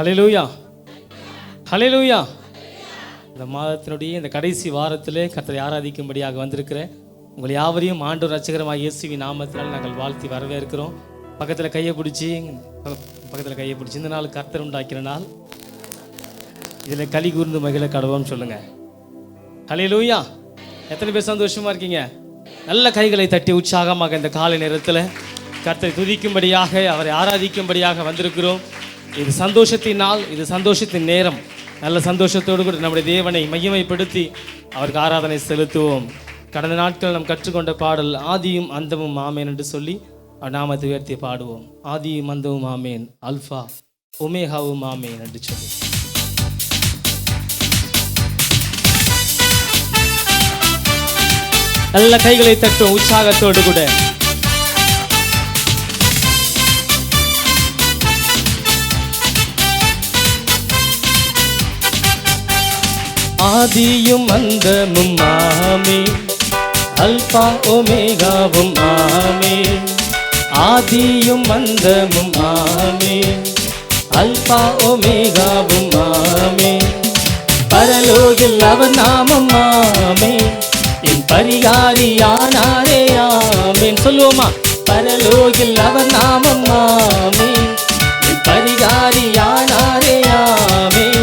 ஹல்லேலூயா, ஹல்லேலூயா. இந்த மாதத்தினுடைய இந்த கடைசி வாரத்திலே கர்த்தரை ஆராதிக்கும்படியாக வந்திருக்கிறேன் உங்கள் யாவரையும் ஆண்டவர் இரட்சகருமாகிய இயேசுவின் நாமத்தினால் நாங்கள் வாழ்த்தி வரவேற்கிறோம். பக்கத்தில் கையை பிடிச்சி இந்த நாள் கர்த்தர் உண்டாக்கிற நாள், இதில் களி கூர்ந்து மகிழ கடவுள்னு சொல்லுங்கள். ஹல்லேலூயா. எத்தனை பேர் சந்தோஷமாக இருக்கீங்க? நல்ல கைகளை தட்டி உற்சாகமாக இந்த காலை நேரத்தில் கர்த்தரை துதிக்கும்படியாக, அவரை ஆராதிக்கும்படியாக வந்திருக்கிறோம். இது சந்தோஷத்தின் நாள், இது சந்தோஷத்தின் நேரம். நல்ல சந்தோஷத்தோடு கூட நம்முடைய தேவனை மகிமைப்படுத்தி அவருக்கு ஆராதனை செலுத்துவோம். கடந்த நாட்கள் நாம் கற்றுக்கொண்ட பாடல் ஆதியும் அந்தமும் ஆமேன் என்று சொல்லி நாமத்தை உயர்த்தி பாடுவோம். ஆதியும் அந்தமும் ஆமேன், அல்ஃபா ஒமேகாவும் ஆமேன் என்று சொல்லி நல்ல கைகளை தட்டும் உற்சாகத்தோடு கூட. ஆதியும் அந்தமும் ஆமேன், அல்பா ஒமேகாவும் ஆமேன். ஆதியும் அந்தமும் ஆமேன், அல்பா ஒமேகாவும் ஆமேன். பரலோகில் அவர் நாமம் ஆமேன், என் பரிகாரியானாரே ஆமேன். சொல்லுவோமா? பரலோகில் அவர் நாமம் ஆமேன், என் பரிகாரியானாரே ஆமேன்.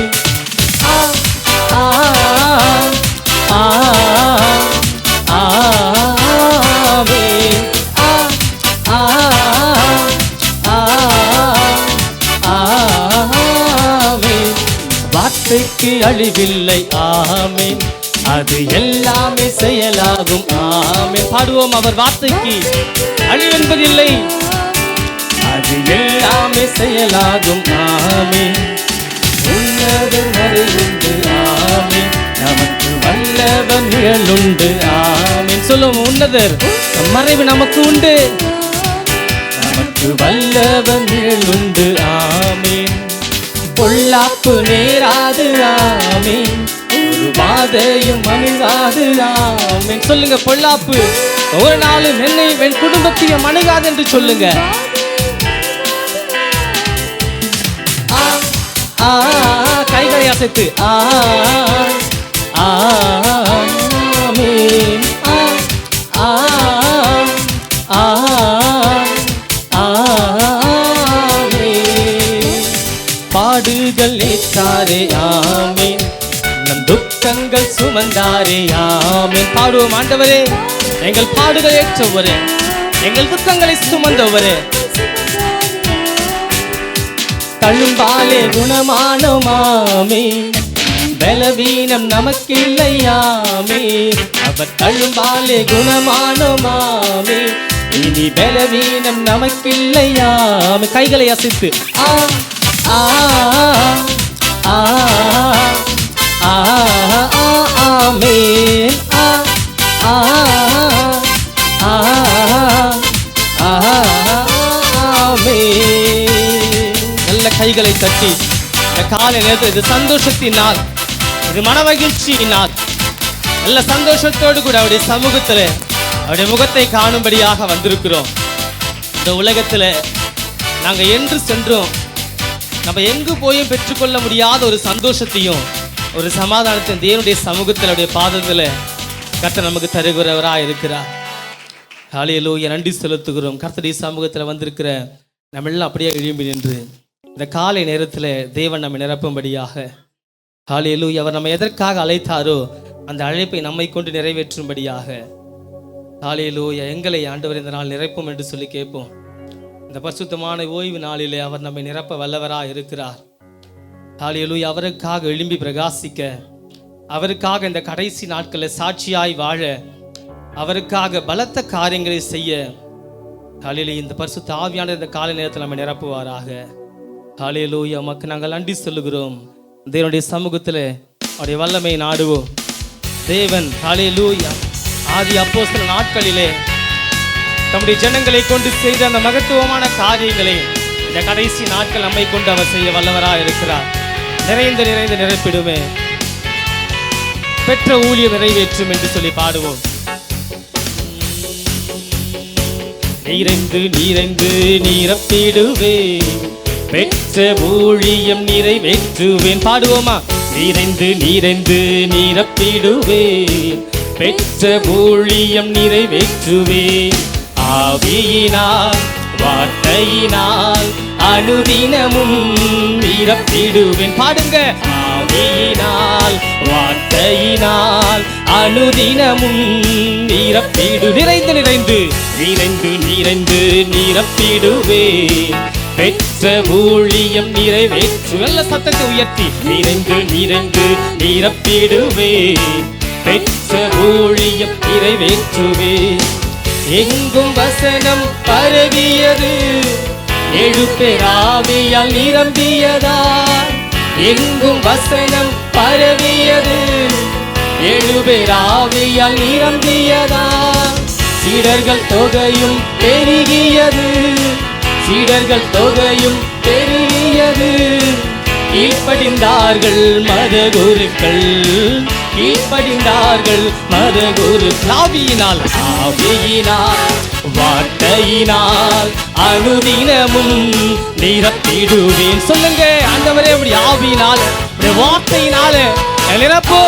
வார்த்தைக்கு அழிவில்லை ஆமேன், அது எல்லாமே செயலாகும் ஆமேன். பாடுவோம். அவர் வார்த்தைக்கு அழிவு என்பதில்லை, அது எல்லாமே செயலாகும் ஆமேன். உன்னதர் மறைவுண்டு ஆமேன், நமக்கு வல்லவன் நிழலுண்டு ஆமேன். சொல்லுவோம். உன்னதர் மறைவு நமக்கு உண்டு, நமக்கு வல்லவன் நிழலுண்டு ஆமேன். பொல்லாப்பு நேராது ஆமேன், ஒரு வாதையும் அணுகாது ஆமேன். சொல்லுங்க. பொல்லாப்பு ஒரு நாளும் என்னை என் குடும்பத்தையும் அணுகாது என்று சொல்லுங்க. கைகளை அசைத்து ஆமேன், பாடுகள் ஏற்றாரே ஆமேன், நம் துக்கங்கள் சுமந்தாரே ஆமேன். பாடுவோம். ஆண்டவரே, எங்கள் பாடுகள் ஏற்றவரே, எங்கள் துக்கங்களை சுமந்தவரே, தழும்பாலே குணமானோமாமே, பலவீனம் நமக்கில்லையாமே. அவர் தழும்பாலே குணமானோமாமே, இனி பலவீனம் நமக்கில்லையாமே. கைகளை அசைத்து ஆமேன், நல்ல கைகளை தட்டி இந்த காலை நேரத்தில் இது சந்தோஷத்தின் நாள், இது மனமகிழ்ச்சியின் நாள். நல்ல சந்தோஷத்தோடு கூட அவருடைய சமூகத்தில் அவருடைய முகத்தை காணும்படியாக வந்திருக்கிறோம். இந்த உலகத்தில் நாங்கள் என்று சென்றோம், நம்ம எங்கு போயும் பெற்றுக்கொள்ள முடியாத ஒரு சந்தோஷத்தையும் ஒரு சமாதானத்தையும் தேவனுடைய சமூகத்தில் அவருடைய பாதத்தில் கர்த்தர் நமக்கு தருகிறவராக இருக்கிறார். ஹல்லேலூயா. நன்றி செலுத்துகிறோம். கர்த்தருடைய சமூகத்தில் வந்திருக்கிற நம்ம எல்லாம் அப்படியே எழும்பி நின்று இந்த காலை நேரத்தில் தேவன் நம்மை நிரப்பும்படியாக, ஹல்லேலூயா, அவர் நம்ம எதற்காக அழைத்தாரோ அந்த அழைப்பை நம்மை கொண்டு நிறைவேற்றும்படியாக, ஹல்லேலூயா, எங்களை ஆண்டவர் இந்த நாள் நிரப்பும் என்று சொல்லி கேட்போம். இந்த பரிசுத்தமான ஓய்வு நாளிலே அவர் நம்மை நிரப்ப வல்லவராக இருக்கிறார். ஹல்லேலூயா. அவருக்காக எழும்பி பிரகாசிக்க, அவருக்காக இந்த கடைசி நாட்களில் சாட்சியாய் வாழ, அவருக்காக பலத்த காரியங்களை செய்ய, ஹல்லேலூயா, இந்த பரிசுத்த ஆவியானவர் இந்த காலை நேரத்தில் நம்ம நிரப்புவாராக. ஹல்லேலூயா. உமக்கு நாங்கள் நன்றி சொல்லுகிறோம். தேவனுடைய சமூகத்தில் அவருடைய வல்லமை நாடுவோம். தேவன் ஹல்லேலூயா ஆதி அப்போஸ்தல நாட்களிலே தம்முடைய ஜனங்களை கொண்டு செய்த அந்த மகத்துவமான காரியங்களை இந்த கடைசி நாட்கள் நம்மை கொண்டு அவர் செய்ய வல்லவராக இருக்கிறார். நிறைந்து நிறைந்து நிரப்பிடுமே, பெற்ற ஊழியம் நிறைவேற்றும் என்று சொல்லி பாடுவோம். நீரைந்து நீரைந்து நீரப்பிடுவே, பெற்ற ஊழியம் நிறைவேற்றுவேன். பாடுவோமா? நிறைந்து நிறைந்து நிரப்பிடுவேன். பெற்ற ஊழியம் நிறைவேற்றுவேன். ஆவியினால் வார்த்தையினால் அனுதினமும் நிரப்பிடுவேன். பாடுங்க. ஆவியினால் வார்த்தையினால் அனுதினமும் நிரப்பிடு. நிறைந்து நிறைந்து நிறைந்து நிறைந்து நிரப்பிடுவேன். பெற்ற ஊழியம் நிறைவேற்று. நல்ல சத்தத்தை உயர்த்தி. நிறைந்து நிறைந்து நிரப்பிடுவேன். பெற்ற ஊழியம் நிறைவேற்றுவேன். எங்கும் வசனம் பரவியது, 7 பேர் ஆவியால் நிரம்பியதால். எங்கும் வசனம் பரவியது, 7 பேர் ஆவியால் நிரம்பியதால். சீடர்கள் தொகையும் பெருகியது, சீடர்கள் தொகையும் பெருகியது. கீழ்ப்படிந்தார்கள் மதகுருக்கள், கீழ்ப்படிந்தார்கள் மதகுரு. ஆவியினால் ஆவியினால் வார்த்தையினால் அனுதினமும் நிரப்பிடுவேன். சொல்லுங்க ஆண்டவரே, அப்படி ஆவியினால் வார்த்தையினால நிரப்போ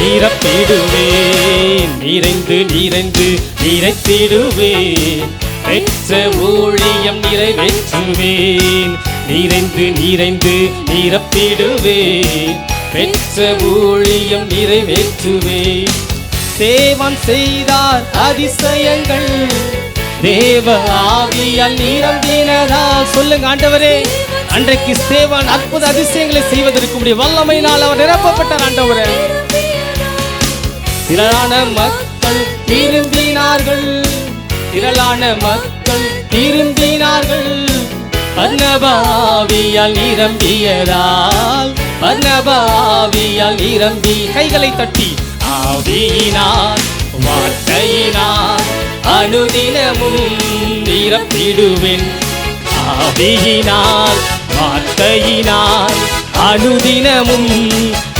நிரப்பிடுவேன். நிறைந்து நிறைந்து நிறைத்திடுவேன். பெற்ற ஊழியம் நிறைவேற்றுவேன். நிறைந்து நிறைந்து நிரப்பிடுவேன். பெற்ற ஊழியம் நிறைவேற்றுவேன். தேவன் செய்தார் அதிசயங்கள், தேவ ஆவியால் நிரம்பினதால். சொல்லுங்க ஆண்டவரே, அன்றைக்கு தேவன் அற்புத அதிசயங்களை செய்வதற்கு வல்லமையினால் அவர் நிரப்பப்பட்டார். ஆண்டவரே, திரளான மக்கள் திரும்பினார்கள், திரளான மக்கள் திரும்பினார்கள். பர்னபாவியால் நிரம்பியதால், பர்னபாவியால் நிரம்பி. கைகளை தட்டி. ஆவியினால் வார்த்தையினால் அனுதினமும் நிரப்பிடுவேன். ஆவியினால் வார்த்தையினால் அனுதினமும்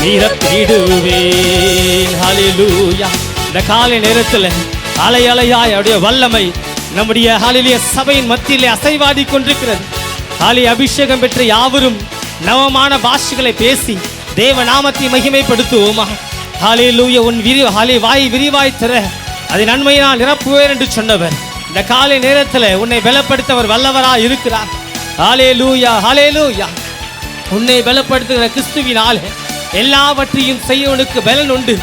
நிரப்பிடுவேன். ஹல்லேலூயா. இந்த காலை நேரத்தில் அலை அலையாய் அவருடைய வல்லமை நம்முடைய ஹல்லேலூயா சபையின் மத்தியிலே அசைவாடி கொண்டிருக்கிறது. ஹல்லேலூயா. அபிஷேகம் பெற்ற யாவரும் நவமான பாஷைகளை பேசி தேவ நாமத்தை மகிமைப்படுத்துவோமா? ஹல்லேலூயா. உன் வாய் விரிவாய் திற, அதை நன்மையினால் நிரப்புவேன் என்று சொன்னவர் இந்த காலை நேரத்தில் உன்னை பலப்படுத்தவர் வல்லவராய் இருக்கிறார். ஹல்லேலூயா, ஹல்லேலூயா. உன்னை பலப்படுத்துகிற கிறிஸ்துவினாலே எல்லாவற்றையும் செய்ய உனக்கு பலன் உண்டு.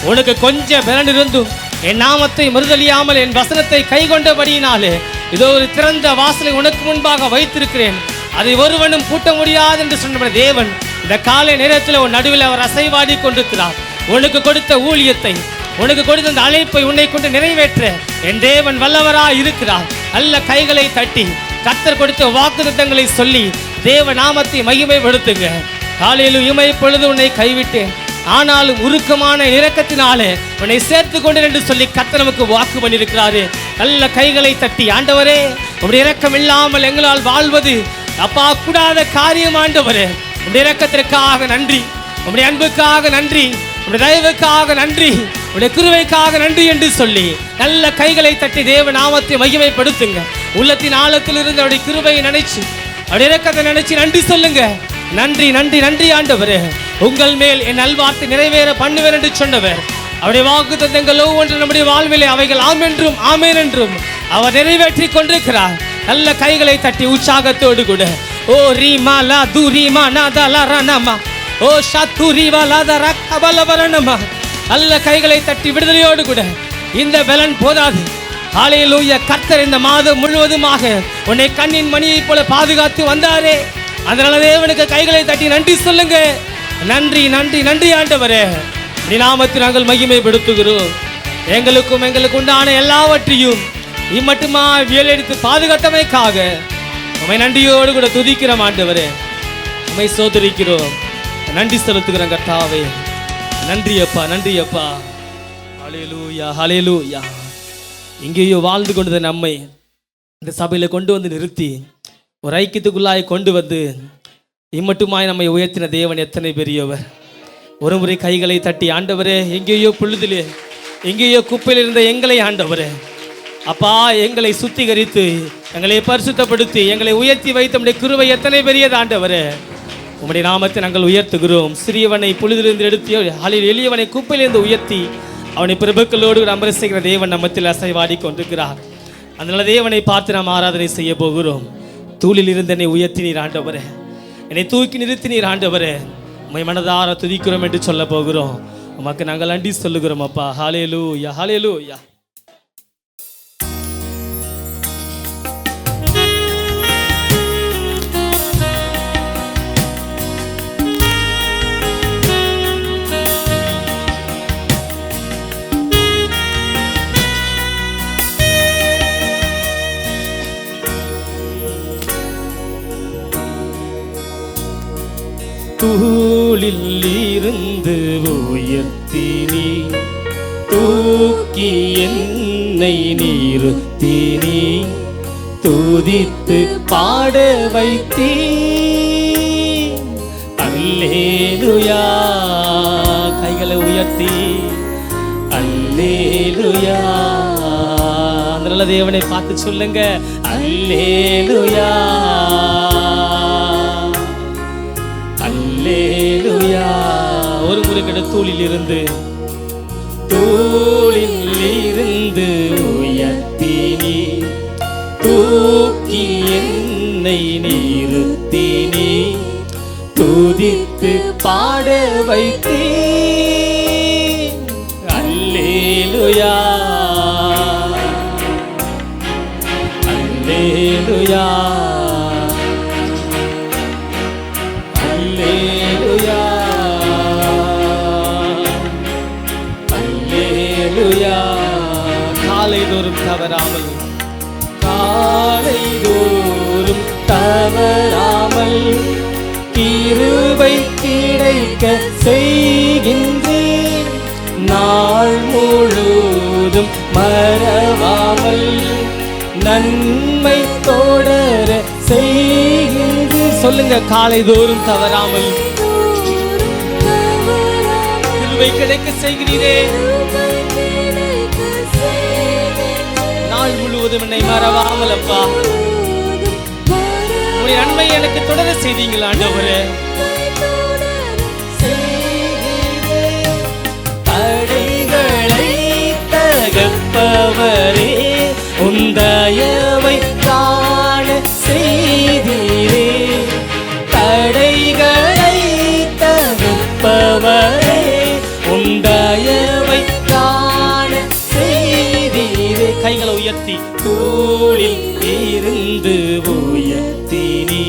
உனக்கு கொஞ்சம் பலன் இருந்தும் என் நாமத்தை மறுதலியாமல் என் வசனத்தை கை கொண்டபடியினாலே இதோ ஒரு திறந்த வாசலை உனக்கு முன்பாக வைத்திருக்கிறேன், அதை ஒருவனும் பூட்ட முடியாது என்று சொன்ன தேவன் இந்த காலை நேரத்தில் உன் நடுவில் அவர் அசைவாடி கொண்டிருக்கிறார். உனக்கு கொடுத்த ஊழியத்தை, உனக்கு கொடுத்த அந்த அழைப்பை உன்னை கொண்டு நிறைவேற்ற என் தேவன் வல்லவராய் இருக்கிறார். நல்ல கைகளை தட்டி கர்த்தர் கொடுத்த வாக்குத்தத்தங்களை சொல்லி தேவ நாமத்தை மகிமைப்படுத்துங்க. காலையில் இமைப்பொழுது உன்னை கைவிட்டேன், ஆனாலும் உருக்கமான இரக்கத்தினாலே உன்னை சேர்த்து கொண்டேன் என்று சொல்லி கர்த்தர் நமக்கு வாக்கு பண்ணியிருக்கிறாரு. நல்ல கைகளை தட்டி, ஆண்டவரே உடைய இரக்கம் இல்லாமல் எங்களால் வாழ்வது அப்பா கூடாத காரியம். ஆண்டவரே உடைய இரக்கத்திற்காக நன்றி, உடைய அன்புக்காக நன்றி, உடைய தயவுக்காக நன்றி, உடைய கிருபைக்காக நன்றி என்று சொல்லி நல்ல கைகளை தட்டி தேவ நாமத்தை மகிமைப்படுத்துங்க. உள்ளத்தின் ஆழத்தில் இருந்து அவருடைய கிருபையை நினைச்சு அவருடைய இரக்கத்தை நினைச்சு நன்றி சொல்லுங்க. நன்றி நன்றி நன்றி ஆண்டவரே, உங்கள் மேல் என் நல்வார்த்தை நிறைவேற பண்ணுவேன் என்று சொன்னவர் அவருடைய வாக்குத்தத்தங்கள் ஒவ்வொன்று நம்முடைய வாழ்விலே அவைகள் ஆம் என்றும் ஆமேன் என்றும் அவர் நிறைவேற்றி கொண்டிருக்கிறார். நல்ல கைகளை தட்டி உற்சாகத்தோடு கூட ஓ ரீமாலா துரீமா நாதலரணமா ஓ ஷத்துரிவலதரகபலவரணமா நல்ல கைகளை தட்டி விடுதலையோடு கூட இந்த பலன் போதாது. ஹல்லேலூயா. கர்த்தர் இந்த மாதம் முழுவதுமாக உன்னை கண்ணின் மணியைப் போல பாதுகாத்து வந்தாரே, அதனால தேவனுக்கு கைகளை தட்டி நன்றி சொல்லுங்க. நன்றி நன்றி நன்றி ஆண்டவரே, நாமத்தை நாங்கள் மகிமைப்படுத்துகிறோம். எங்களுக்கு உண்டான எல்லாவற்றையும் இம்மட்டுமா வியலெடுத்து பாதுகாத்தமைக்காக உம்மை நன்றியோடு கூட துதிக்கிறோம் ஆண்டவரே, உம்மை சோதரிக்கிறோம், நன்றி செலுத்துகிறோம் கர்த்தாவே. நன்றி அப்பா, நன்றி அப்பா. ஹல்லேலூயா, ஹல்லேலூயா. இங்கேயோ வாழ்ந்து கொண்டது நம்மை இந்த சபையில் கொண்டு வந்து நிறுத்தி ஒரு ஐக்கியத்துக்குள்ளாய் கொண்டு வந்து இம்மட்டுமாய் நம்மை உயர்த்தின தேவன் எத்தனை பெரியவர். ஒரு முறை கைகளை தட்டி ஆண்டவரே, எங்கேயோ புழுதிலே எங்கேயோ குப்பையில் இருந்த எங்களை ஆண்டவரே அப்பா எங்களை சுத்திகரித்து எங்களை பரிசுத்தப்படுத்தி எங்களை உயர்த்தி வைத்த உம்முடைய கிருபை எத்தனை பெரியது ஆண்டவரே. உம்முடைய நாமத்தை நாங்கள் உயர்த்துகிறோம். சிறியவனை புழுதிலிருந்து எடுத்து எளியவனை குப்பையிலிருந்து உயர்த்தி அவனை பிரபுக்களோடு அமர செய்கிற தேவன் நம்மத்தில் அசைவாடி கொண்டிருக்கிறார். அதனால தேவனை பார்த்து நாம் ஆராதனை செய்ய போகிறோம். தூளில் இருந்து என்னை உயர்த்தினீர் ஆண்டவரே, என்னை தூக்கி நிறுத்தினீர் ஆண்டவரே, உம்மை மனதார துதிக்கிறோம் என்று சொல்ல போகிறோம். உமக்கு நாங்கள் நன்றி சொல்லுகிறோம் அப்பா. ஹல்லேலூயா, ஹல்லேலூயா. தூளில் இருந்து உயர்த்தினீ, தூக்கி என்னை நிறுத்தினீ, துதித்து பாட வைத்தீ. அல்லேலூயா. கைகளை உயர்த்தி அல்லேலூயா. நல்ல தேவனை பார்த்து சொல்லுங்க, அல்லேலூயா, அல்லேலூயா. ஒரு முறை கிட்ட தூளில் இருந்து உயர்த்தினீ, தூக்கி என்னை நிறுத்தினீ, துதித்து பாட வைத்தீ. அல்லேலூயா, அல்லேலூயா, அல்லேலூயா, அல்லேலூயா. காலைதோறும் தவறாமல், காலைதோறும் தவறாமல் கிருபை கிடைக்க செய்கின்றேன். நாள் முழுதும் மறவாமல் நன்மை தொடர செய்கின்றேன். சொல்லுங்க, காலைதோறும் தவறாமல் கிருபை கிடைக்க செய்கிறீரே. நாள் முழுவதும் என்னை மறவாமல் அப்பா உம்முடைய நன்மை எனக்கு தொடர செய்தீங்களா ஆண்டவரே. தடைகளை தகர்ப்பவரே, உந்தயவை காண செய்தீரே. தடைகளை தகர்ப்பவரே, உந்தயவை காண செய்தீரே. கைகளை உயர்த்தி தூளில் இருந்து உயர்த்தினீ,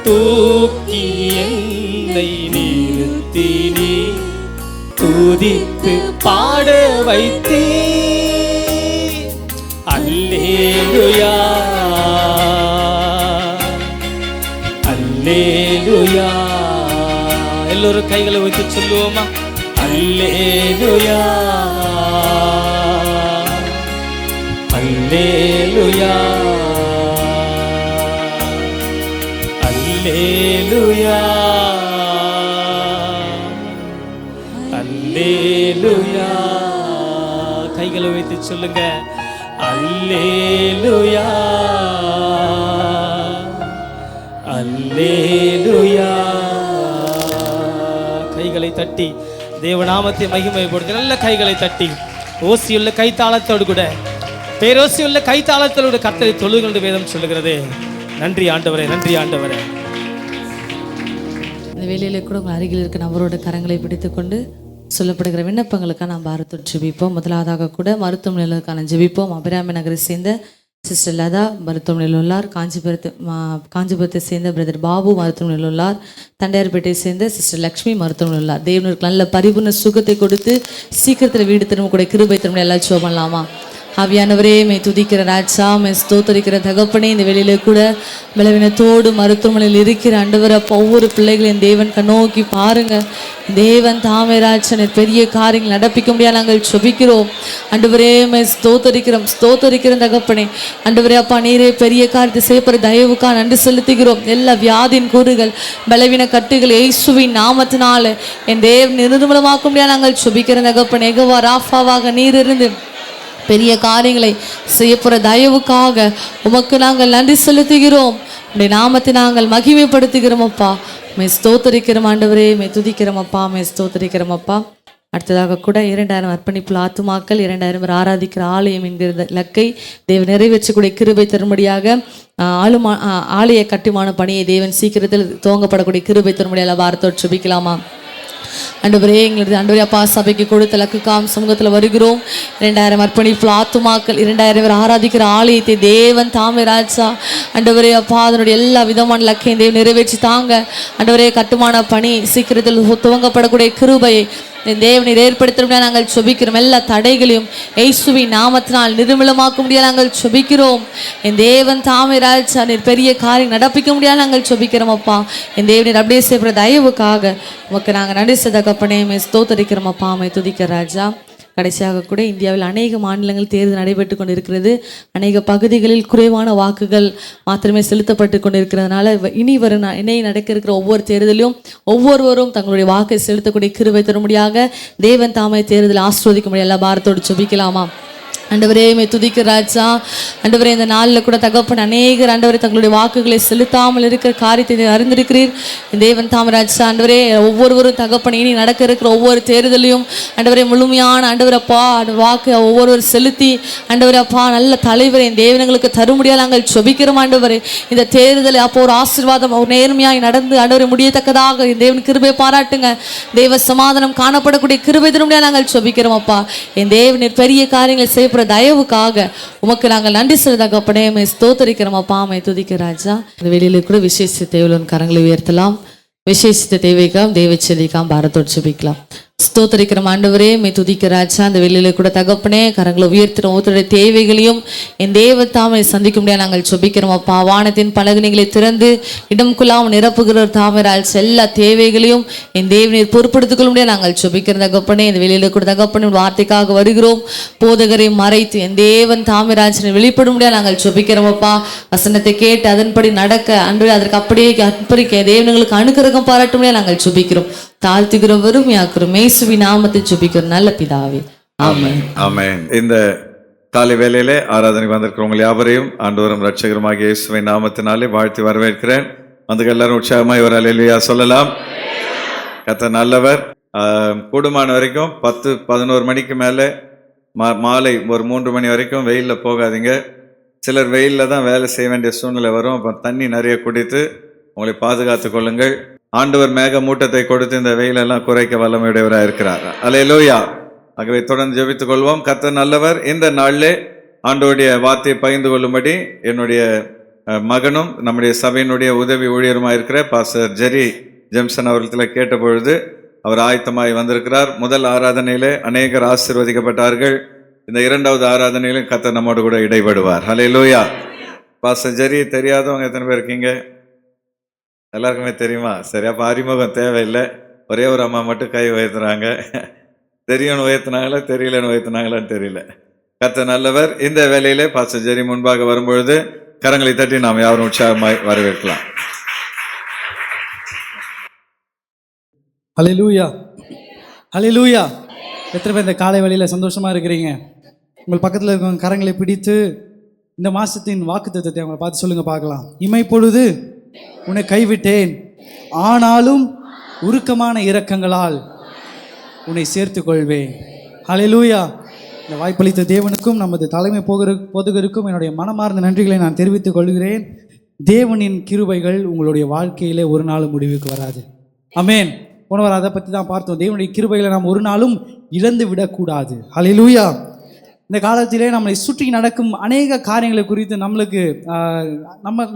தூக்கி என்னை நிறுத்தினீ, துதித்து பாட வைத்தீ. அல்லேலூயா, அல்லேலூயா. எல்லோரும் கைகளை வைத்து சொல்லுவோமா? அல்லேலூயா, அல்லேலூயா, அல்லேலூயா, அல்லேலூயா. கைகளை வைத்து சொல்லுங்க, அல்லேலூயா, அல்லேலூயா. கைகளை தட்டி தேவநாமத்தை மகிமைப்படுத்த நல்ல கைகளை தட்டி ஓசியுள்ள கைத்தாளத்தோடு கூட பேரோசியுள்ள கைத்தாளத்தோடு கர்த்தரை தொழுது வேதம் சொல்லுகிறது. நன்றி ஆண்டவரே, நன்றி ஆண்டவரே. இந்த வேலையில கூட உங்கள் அருகில் இருக்க நபரோட கரங்களை பிடித்துக்கொண்டு சொல்லப்படுகிற விண்ணப்பங்களுக்காக நாம் பாரத்தோடு ஜெபிப்போம். முதலாவதாக கூட மருத்துவமனைகளுக்கான ஜெபிப்போம். அபிராமி நகரை சேர்ந்த சிஸ்டர் லதா மருத்துவமனையில் உள்ளார். காஞ்சிபுரத்தை சேர்ந்த பிரதர் பாபு மருத்துவமனையில் உள்ளார். தண்டையார்பேட்டை சேர்ந்த சிஸ்டர் லக்ஷ்மி மருத்துவமனையில் உள்ளார். தேவனுக்கு நல்ல பரிபூர்ண சுகத்தை கொடுத்து சீக்கிரத்தில் வீடு திரும்ப கூட கிருபை திரும்ப எல்லாம் ஜெபம் பண்ணலாமா? ஆவியானவரே, மே துதிக்கிற ராஜா, மே ஸ்தோத்தரிக்கிற தகப்பனே, இந்த வெளியில கூட பலவீனத்தோடு மருத்துவமனையில் இருக்கிற ஆண்டவரை ஒவ்வொரு பிள்ளைகளையும் தேவன் கண்ணோக்கி பாருங்க. தேவன் தாமே ராஜனை பெரிய காரியங்கள் நடப்பிக்க முடியாது நாங்கள் ஜெபிக்கிறோம். ஆண்டவரே, மே ஸ்தோத்தரிக்கிற தகப்பனே, ஆண்டவரே அப்பா, நீரே பெரிய காரியத்தை செய்யப்படுற தயவுக்காக நன்றி செலுத்துகிறோம். எல்லா வியாதியின் கூறுகள் பலவீன கட்டுகள் இயேசுவின் நாமத்தினால என் தேவன் நிர்மூலமாக்க முடியாது நாங்கள் ஜெபிக்கிற தகப்பனே. எகவா ராஃபாவாக நீர் இருந்து பெரிய காரியங்களை செய்யப்போற தயவுக்காக உமக்கு நாங்கள் நன்றி செலுத்துகிறோம். உடைய நாமத்தை நாங்கள் மகிமைப்படுத்துகிறோம் அப்பா. மே ஸ்தோத்தரிக்கிறோம் ஆண்டவரே, மே துதிக்கிறோம் அப்பா, மே ஸ்தோத்தரிக்கிறோம் அப்பா. அடுத்ததாக கூட 2000 அர்ப்பணிப்புள்ள ஆத்துமாக்கள், 2000 பேர் ஆராதிக்கிற ஆலயம் என்கிற இலக்கை தேவன் நிறைவேற்றக்கூடிய கிருபை தரும்படியாக ஆலய கட்டுமான பணியை தேவன் சீக்கிரத்தில் துவங்கப்படக்கூடிய கிருபை தரும்படியாக வாரத்தோடு சுபிக்கலாமா? ஆண்டவரே, எங்களுடைய ஆண்டவரே அப்பா, சபைக்கு கொடுத்த லக்குக்காம் சமூகத்தில் வருகிறோம். 2000 அர்ப்பணிப்புள்ள ஆத்துமாக்கள், 2000 பேர் ஆராதிக்கிற ஆலயத்தை தேவன் தாமே ராஜா ஆண்டவரே அப்பா அதனுடைய எல்லா விதமான லக்கையும் தேவன் நிறைவேற்றி தாங்க. ஆண்டவரே, கட்டுமான பணி சீக்கிரத்தில் துவங்கப்படக்கூடிய கிருபையை தேவனை ஏற்படுத்த நாங்கள் சொபிக்கிறோம். எல்லா தடைகளையும் இயேசுவின் நாமத்தினால் நிர்மூலமாக்க முடியாது நாங்கள் சொபிக்கிறோம். என் தேவன் தாமே ராஜா நீர் பெரிய காரியம் நடப்பிக்க முடியாது நாங்கள் சொபிக்கிறோம் அப்பா. என் தேவனை அப்படியே செய்கிற தயவுக்காக உமக்கு நாங்கள் நன்றி தகப்பனே, ஸ்தோத்தரிக்கிறோம் அப்பா, மை துதிக்கிற ராஜா. கடைசியாக கூட இந்தியாவில் அநேக மாநிலங்கள் தேர்தல் நடைபெற்று கொண்டிருக்கிறது. அநேக பகுதிகளில் குறைவான வாக்குகள் மாத்திரமே செலுத்தப்பட்டு கொண்டிருக்கிறதுனால இனி நடக்க இருக்கிற ஒவ்வொரு தேர்தலையும் ஒவ்வொருவரும் தங்களுடைய வாக்கை செலுத்தக்கூடிய கிருபை தரும்படியாக தேவன் தாமே தேர்தலை ஆசீர்வதிக்க முடியும். எல்லா பாரத்தோடு ஜெபிக்கலாமா? ஆண்டவரே, மே துதிக்கிற ராஜா. ஆண்டவரே, இந்த நாளில் கூட தகப்பன் அநேகர் ஆண்டவரே தங்களுடைய வாக்குகளை செலுத்தாமல் இருக்கிற காரியத்தை அறிந்திருக்கிறீர் தேவன் தாமராஜா. ஆண்டவரே, ஒவ்வொருவரும் தகப்பன் இனி நடக்க இருக்கிற ஒவ்வொரு தேர்தலையும் ஆண்டவரே முழுமையான ஆண்டவரப்பா வாக்கு ஒவ்வொருவரும் செலுத்தி ஆண்டவரே அப்பா நல்ல தலைவரை என் தேவனங்களுக்கு தரும்படியாக நாங்கள் ஜெபிக்கிறோம். ஆண்டவரே, இந்த தேர்தலை அப்போ ஒரு ஆசீர்வாதம் ஒரு நேர்மையாய் நடந்து ஆண்டவரை முடியத்தக்கதாக என் தேவன் கிருபை பாராட்டுங்க. தேவ சமாதானம் காணப்படக்கூடிய கிருபை தரும்படியாக நாங்கள் ஜெபிக்கிறோம் அப்பா. என் தேவனின் பெரிய காரியங்களை செய்யப்படுற தயவுக்காக உமக்கு நாங்கள் நன்றி செலுத்தகப்பனே, ஸ்தோத்தரிக்கிறோம் அப்பா, மை துதிக்கிற ராஜா. இந்த வெளியில கூட விசேஷ தேவையான கரங்களை உயர்த்தலாம். விசேஷித்த தேவைக்காம் தேவை செதிக்காம் பாரத்தோடு ஜெபிக்கலாம். ஸ்தோத்தரிக்கிறோம் ஆண்டவரே, மே துதிக்கிற ராஜா. அந்த வெளியில கூட தகப்பனே கரங்களை உயர்த்துறோம். ஒவ்வொருடைய தேவைகளையும் என் தேவத்தாமை சந்திக்க முடியாது நாங்கள் ஜெபிக்கிறோம் அப்பா. வானத்தின் பலகணிகளை திறந்து இடம் குழாமல் நிரப்புகிற தாமரால் எல்லா தேவைகளையும் என் தேவநீர் பொறுப்படுத்திக் கொள்ள முடியாது நாங்கள் ஜெபிக்கிறோம் தகப்பனே. இந்த வெளியில கூட தகப்பனின் வார்த்தைக்காக வருகிறோம். போதகரை மறைத்து என் தேவன் தாமராஜனை வெளிப்பட முடியாது நாங்கள் ஜெபிக்கிறோம் அப்பா. வசனத்தை கேட்டு அதன்படி நடக்க அன்று அதற்கு அப்படியே அர்ப்பணிக்க தேவனுங்களுக்கு அனுக்கிரகம் பாராட்ட முடியாது நாங்கள் ஜெபிக்கிறோம். தாழ்த்துகிறோம், வெறுமையாக்குறோம். இயேசுவின் நாமத்தை ஜெபிக்கிறோம் நல்ல பிதாவே, ஆமென். ஆமென். இந்த காலை வேளையிலே ஆராதனைக்கு வந்திருக்கிறவங்க யாவரையும் ஆண்டவரும் ரட்சகருமாகிய இயேசுவின் நாமத்தினாலே வாழ்த்தி வரவேற்கிறேன். வந்து எல்லாரும் உற்சாகமாய் ஒரு அல்லேலூயா சொல்லலாம். கர்த்தர் நல்லவர். கூடுமான வரைக்கும் 10-11 மணிக்கு மேலே மாலை ஒரு 3 மணி வரைக்கும் வெயிலில் போகாதீங்க. சிலர் வெயிலில் தான் வேலை செய்ய வேண்டிய சூழ்நிலை வரும். அப்போ தண்ணி நிறைய குடித்து உங்களை பாதுகாத்து கொள்ளுங்கள். ஆண்டவர் மேக மூட்டத்தை கொடுத்து இந்த வெயிலெல்லாம் குறைக்க வல்லமையுடையவராக இருக்கிறார். அல்லேலூயா. ஆகவே தொடர்ந்து ஜெபித்துக் கொள்வோம். கர்த்தர் நல்லவர். இந்த நாளிலே ஆண்டவருடைய வார்த்தையை பகிர்ந்து கொள்ளும்படி என்னுடைய மகனும் நம்முடைய சபையினுடைய உதவி ஊழியருமாக இருக்கிற பாஸ்டர் ஜெரி ஜெம்சன் அவர்களிடத்தில் கேட்ட பொழுது அவர் ஆயத்தமாய் வந்திருக்கிறார். முதல் ஆராதனையிலே அநேகர் ஆசீர்வதிக்கப்பட்டார்கள். இந்த 2வது ஆராதனையிலும் கர்த்தர் நம்மோடு கூட இடைபடுவார். அல்லேலூயா. பாஸ்டர் ஜெரி தெரியாதவங்க எத்தனை பேர் இருக்கீங்க? எல்லாருக்குமே தெரியுமா? சரி, அப்போ அறிமுகம் தேவையில்லை. ஒரே ஒரு அம்மா மட்டும் கை உயர்த்துறாங்க. தெரியும்னு உயர்த்தினாங்களா தெரியலன்னு உயர்த்தினாங்களான்னு தெரியல. கர்த்தர் நல்லவர். இந்த வேலையிலே பாஸ்டர் ஜெரி முன்பாக வரும்பொழுது கரங்களை தட்டி நாம் யாரும் உற்சாகமாய் வரவேற்கலாம். ஹல்லேலூயா, ஹல்லேலூயா. எத்தனை பேர் இந்த காலை வேளையில் சந்தோஷமாக இருக்கிறீங்க? உங்கள் பக்கத்தில் இருக்கவங்க கரங்களை பிடித்து இந்த மாதத்தின் வாக்குத்தத்தத்தை அவங்களை பார்த்து சொல்லுங்கள் பார்க்கலாம். இமைப்பொழுது உன்னை கைவிட்டேன், ஆனாலும் உருக்கமான இரக்கங்களால் உன்னை சேர்த்து கொள்வேன். ஹல்லேலூயா. இந்த வாய்ப்பளித்த தேவனுக்கும் நமது தலைமை போதகருக்கும் என்னுடைய மனமார்ந்த நன்றிகளை நான் தெரிவித்துக் கொள்கிறேன். தேவனின் கிருபைகள் உங்களுடைய வாழ்க்கையிலே ஒரு நாளும் முடிவுக்கு வராது. ஆமென். போனவர் அதை பற்றி தான் பார்த்தோம். தேவனுடைய கிருபைகளை நாம் ஒரு நாளும் இழந்து விடக்கூடாது. ஹல்லேலூயா. இந்த காலத்திலே நம்மளை சுற்றி நடக்கும் அநேக காரியங்களை குறித்து நம்மளுக்கு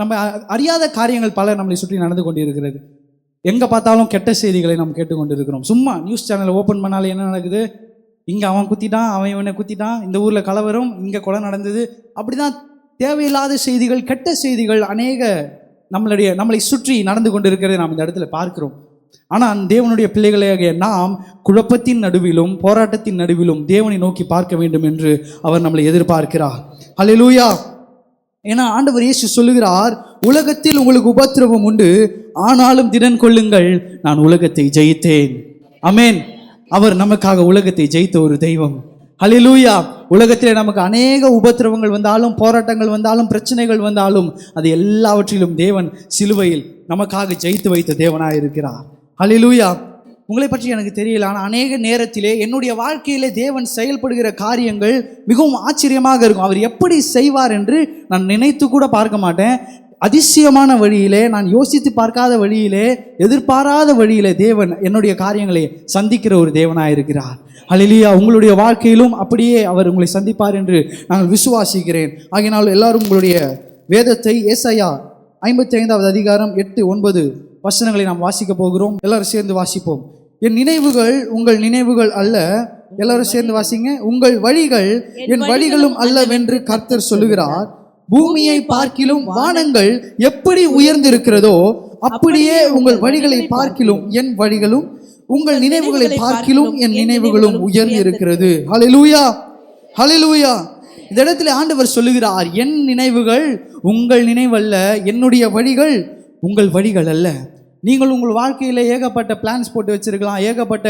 நம்ம அறியாத காரியங்கள் பல நம்மளை சுற்றி நடந்து கொண்டிருக்கிறது. எங்கே பார்த்தாலும் கெட்ட செய்திகளை நாம் கேட்டுக்கொண்டிருக்கிறோம். சும்மா நியூஸ் சேனலை ஓப்பன் பண்ணாலே என்ன நடக்குது? இங்கே அவன் குத்திட்டான், அவன் இவனை குத்திட்டான், இந்த ஊரில் கலவரம், இங்கே கொலை நடந்தது. அப்படி தான் தேவையில்லாத செய்திகள், கெட்ட செய்திகள் அநேக நம்மளை சுற்றி நடந்து கொண்டிருக்கிறதை நாம் இந்த இடத்துல பார்க்கிறோம். ஆனால் தேவனுடைய பிள்ளைகளாகிய நாம் குழப்பத்தின் நடுவிலும் போராட்டத்தின் நடுவிலும் தேவனை நோக்கி பார்க்க வேண்டும் என்று அவர் நம்மளை எதிர்பார்க்கிறார். ஹல்லேலூயா. ஏன்னா ஆண்டவர் இயேசு சொல்லுகிறார், உலகத்தில் உங்களுக்கு உபத்திரவம் உண்டு, ஆனாலும் திடன் கொள்ளுங்கள், நான் உலகத்தை ஜெயித்தேன். ஆமென். அவர் நமக்காக உலகத்தை ஜெயித்த ஒரு தெய்வம். ஹல்லேலூயா. உலகத்திலே நமக்கு அநேக உபத்திரவங்கள் வந்தாலும், போராட்டங்கள் வந்தாலும், பிரச்சனைகள் வந்தாலும், அது எல்லாவற்றிலும் தேவன் சிலுவையில் நமக்காக ஜெயித்து வைத்த தேவனாக இருக்கிறார். ஹல்லேலூயா. உங்களை பற்றி எனக்கு தெரியல, ஆனால் அநேக நேரத்திலே என்னுடைய வாழ்க்கையிலே தேவன் செயல்படுகிற காரியங்கள் மிகவும் ஆச்சரியமாக இருக்கும். அவர் எப்படி செய்வார் என்று நான் நினைத்து கூட பார்க்க மாட்டேன். அதிசயமான வழியிலே, நான் யோசித்து பார்க்காத வழியிலே, எதிர்பாராத வழியிலே தேவன் என்னுடைய காரியங்களை சந்திக்கிற ஒரு தேவனாக இருக்கிறார். ஹல்லேலூயா. உங்களுடைய வாழ்க்கையிலும் அப்படியே அவர் உங்களை சந்திப்பார் என்று நான் விசுவாசிக்கிறேன். ஆகையினால் எல்லாரும் உங்களுடைய வேதத்தை ஏசாயா 55வது அதிகாரம் 8-9 வசனங்களை நாம் வாசிக்க போகிறோம். எல்லாரும் சேர்ந்து வாசிப்போம். என் நினைவுகள் உங்கள் நினைவுகள் அல்ல. எல்லாரும் சேர்ந்து வாசிங்க. உங்கள் வழிகள் என் வழிகளும் அல்லவென்று கர்த்தர் சொல்லுகிறார். பூமியை பார்க்கிலும் வானங்கள் எப்படி உயர்ந்திருக்கிறதோ அப்படியே உங்கள் வழிகளை பார்க்கிலும் என் வழிகளும், உங்கள் நினைவுகளை பார்க்கிலும் என் நினைவுகளும் உயர்ந்து இருக்கிறது. ஹல்லேலூயா, ஹல்லேலூயா. இந்த இடத்துல ஆண்டவர் சொல்லுகிறார், என் நினைவுகள் உங்கள் நினைவல்ல, என்னுடைய வழிகள் உங்கள் வழிகள் அல்ல. நீங்கள் உங்கள் வாழ்க்கையில் ஏகப்பட்ட பிளான்ஸ் போட்டு வச்சிருக்கலாம், ஏகப்பட்ட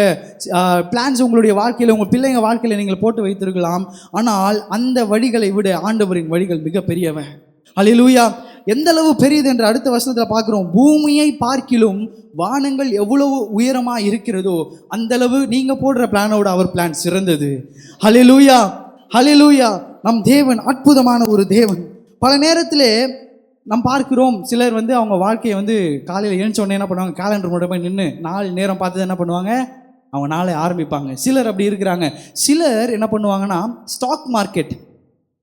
பிளான்ஸ் உங்களுடைய வாழ்க்கையில், உங்கள் பிள்ளைங்க வாழ்க்கையில் நீங்கள் போட்டு வைத்திருக்கலாம். ஆனால் அந்த வழிகளை விட ஆண்டவரின் வழிகள் மிக பெரியவன். ஹல்லேலூயா. எந்த அளவு பெரியது என்று அடுத்த வசனத்தில் பார்க்குறோம். பூமியை பார்க்கிலும் வானங்கள் எவ்வளவு உயரமாக இருக்கிறதோ அந்த அளவு நீங்கள் போடுற பிளானோட அவர் பிளான் சிறந்தது. ஹல்லேலூயா, ஹல்லேலூயா. நம் தேவன் அற்புதமான ஒரு தேவன். பல நேரத்தில் நாம் பார்க்கிறோம், சிலர் அவங்க வாழ்க்கையை காலையில் எழுந்த உடனே என்ன பண்ணுவாங்க, கேலண்டர் மட்டும் போய் நின்று நாள் நேரம் பார்த்து என்ன பண்ணுவாங்க, அவங்க நாளை ஆரம்பிப்பாங்க. சிலர் அப்படி இருக்கிறாங்க. சிலர் என்ன பண்ணுவாங்கன்னா, ஸ்டாக் மார்க்கெட்,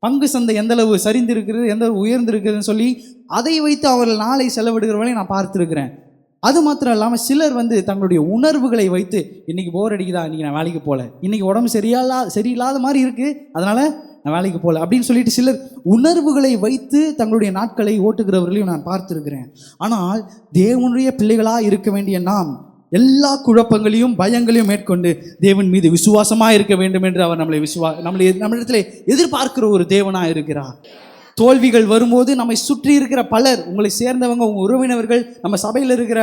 பங்கு சந்தை எந்தளவு சரிந்திருக்கிறது, எந்தளவு உயர்ந்திருக்குதுன்னு சொல்லி அதை வைத்து அவர்கள் நாளை செலவிடுகிறவர்களையும் நான் பார்த்துருக்கிறேன். அது மாத்திரம் இல்லாமல் சிலர் தங்களுடைய உணர்வுகளை வைத்து, இன்றைக்கி போர் அடிக்குதா, இன்றைக்கி நான் வேலைக்கு போகல, இன்றைக்கி உடம்பு சரியில்லாத மாதிரி இருக்குது, அதனால் நான் வேலைக்கு போகல அப்படின்னு சொல்லிட்டு சிலர் உணர்வுகளை வைத்து தங்களுடைய நாட்களை ஓட்டுகிறவர்களையும் நான் பார்த்துருக்கிறேன். ஆனால் தேவனுடைய பிள்ளைகளாக இருக்க வேண்டிய நாம் எல்லா குழப்பங்களையும் பயங்களையும் மேற்கொண்டு தேவன் மீது விசுவாசமாக இருக்க வேண்டும் என்று அவர் நம்மளிடத்தில் எதிர்பார்க்கிற ஒரு தேவனாக இருக்கிறார். தோல்விகள் வரும்போது நம்மை சுற்றி இருக்கிற பலர், உங்களை சேர்ந்தவங்க, உங்கள் உறவினர்கள், நம்ம சபையில் இருக்கிற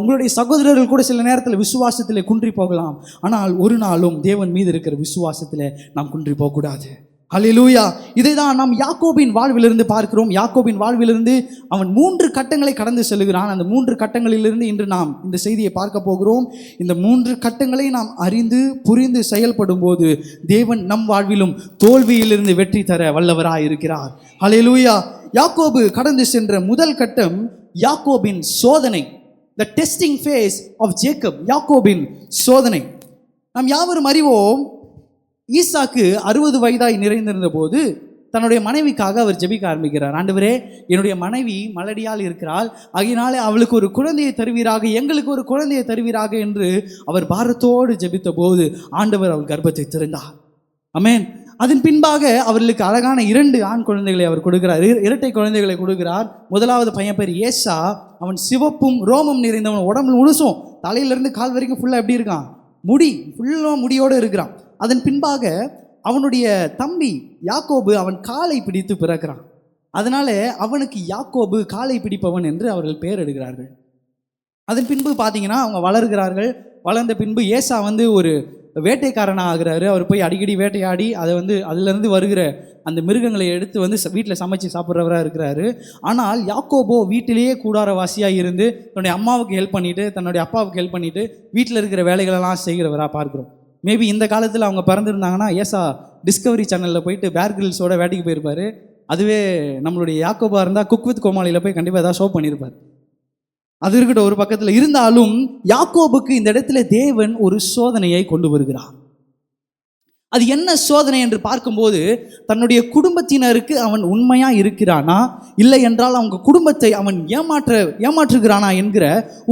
உங்களுடைய சகோதரர்கள் கூட சில நேரத்தில் விசுவாசத்தில் குன்றி போகலாம். ஆனால் ஒரு நாளும் தேவன் மீது இருக்கிற விசுவாசத்தில் நாம் குன்றி போகக்கூடாது. ஹல்லேலூயா. இதை தான் நாம் யாக்கோபின் வாழ்விலிருந்து பார்க்கிறோம். யாக்கோபின் வாழ்விலிருந்து அவன் 3 கட்டங்களை கடந்து செல்கிறான். அந்த 3 கட்டங்களிலிருந்து இன்று நாம் இந்த செய்தியை பார்க்க போகிறோம். இந்த 3 கட்டங்களை நாம் அறிந்து புரிந்து செயல்படும் போது தேவன் நம் வாழ்விலும் தோல்வியிலிருந்து வெற்றி தர வல்லவராய் இருக்கிறார். ஹல்லேலூயா. யாக்கோபு கடந்து சென்ற முதல் கட்டம் யாக்கோபின் சோதனை. The testing phase of Jacob. யாக்கோபின் சோதனை. நாம் யாவரும் அறிவோம், ஈசாக்கு 60 வயதாய் நிறைந்திருந்த போது தன்னுடைய மனைவிக்காக அவர் ஜெபிக்க ஆரம்பிக்கிறார். ஆண்டவரே, என்னுடைய மனைவி மலடியால் இருக்கிறாள், ஆகையினாலே அவளுக்கு ஒரு குழந்தையை தருவீராக, எங்களுக்கு ஒரு குழந்தையை தருவீராக என்று அவர் பாரத்தோடு ஜெபித்த போது ஆண்டவர் அவர் கர்ப்பத்தை திறந்தார். ஆமென். அதன் பின்பாக அவர்களுக்கு அழகான 2 ஆண் குழந்தைகளை அவர் கொடுக்கிறார், இரட்டை குழந்தைகளை கொடுக்கிறார். முதலாவது பையன் பேர் ஏசா. அவன் சிவப்பும் ரோமம் நிறைந்தவன், உடம்பு முழுசும் தலையிலிருந்து கால் வரைக்கும் ஃபுல்லாக எப்படி இருக்கான், முடி ஃபுல்லாக முடியோடு இருக்கிறான். அதன் பின்பாக அவனுடைய தம்பி யாக்கோபு அவன் காலை பிடித்து பிறக்கிறான். அதனால அவனுக்கு யாக்கோபு காலை பிடிப்பவன் என்று அவர்கள் பெயர் எடுக்கிறார்கள். அதன் பின்பு பார்த்தீங்கன்னா அவங்க வளர்கிறார்கள். வளர்ந்த பின்பு ஏசா ஒரு வேட்டைக்காரனாக ஆகிறாரு. அவர் போய் அடிக்கடி வேட்டையாடி அதை அதிலிருந்து வருகிற அந்த மிருகங்களை எடுத்து வீட்டில் சமைச்சு சாப்பிட்றவராக இருக்கிறாரு. ஆனால் யாக்கோபோ வீட்டிலேயே கூடாரவாசியாக இருந்து தன்னுடைய அம்மாவுக்கு ஹெல்ப் பண்ணிவிட்டு, தன்னுடைய அப்பாவுக்கு ஹெல்ப் பண்ணிவிட்டு வீட்டில் இருக்கிற வேலைகளெல்லாம் செய்கிறவராக பார்க்குறோம். மேபி இந்த காலத்தில் அவங்க பிறந்திருந்தாங்கன்னா ஏசா டிஸ்கவரி சேனலில் போயிட்டு பேர் கிரில்ஸோட வேட்டைக்கு போயிருப்பார். அதுவே நம்மளுடைய யாக்கோபா இருந்தால் குக் வித் கோமாளியில் போய் கண்டிப்பாக ஏதாவது ஷோ பண்ணியிருப்பார். அது இருக்கட்டும் ஒரு பக்கத்தில். இருந்தாலும் யாக்கோபுக்கு இந்த இடத்துல தேவன் ஒரு சோதனையை கொண்டு வருகிறார். அது என்ன சோதனை என்று பார்க்கும்போது, தன்னுடைய குடும்பத்தினருக்கு அவன் உண்மையா இருக்கிறானா, இல்லை என்றால் அவங்க குடும்பத்தை அவன் ஏமாற்றுகிறானா என்கிற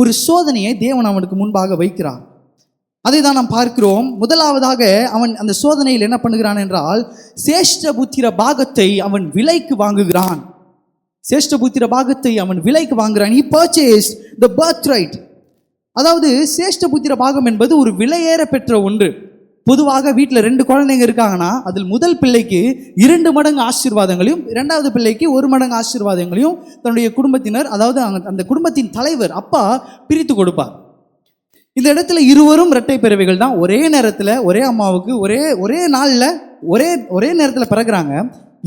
ஒரு சோதனையை தேவன் அவனுக்கு முன்பாக வைக்கிறார். அதை தான் நாம் பார்க்கிறோம். முதலாவதாக அவன் அந்த சோதனையில் என்ன பண்ணுகிறான் என்றால், சேஷ்டபுத்திர பாகத்தை அவன் விலைக்கு வாங்குகிறான். சேஷ்டபுத்திர பாகத்தை அவன் விலைக்கு வாங்குகிறான். He purchased the birthright. அதாவது சேஷ்டபுத்திர பாகம் என்பது ஒரு விலையேற பெற்ற ஒன்று. பொதுவாக வீட்டில் 2 குழந்தைங்க இருக்காங்கன்னா அதில் முதல் பிள்ளைக்கு 2 மடங்கு ஆசீர்வாதங்களையும், 2வது பிள்ளைக்கு 1 மடங்கு ஆசீர்வாதங்களையும் தன்னுடைய குடும்பத்தினர், அதாவது அந்த குடும்பத்தின் தலைவர் அப்பா பிரித்து கொடுப்பார். இந்த இடத்துல இருவரும் இரட்டை பிறவிகள் தான். ஒரே நேரத்தில் ஒரே அம்மாவுக்கு ஒரே நாளில் ஒரே நேரத்தில் பிறகுறாங்க.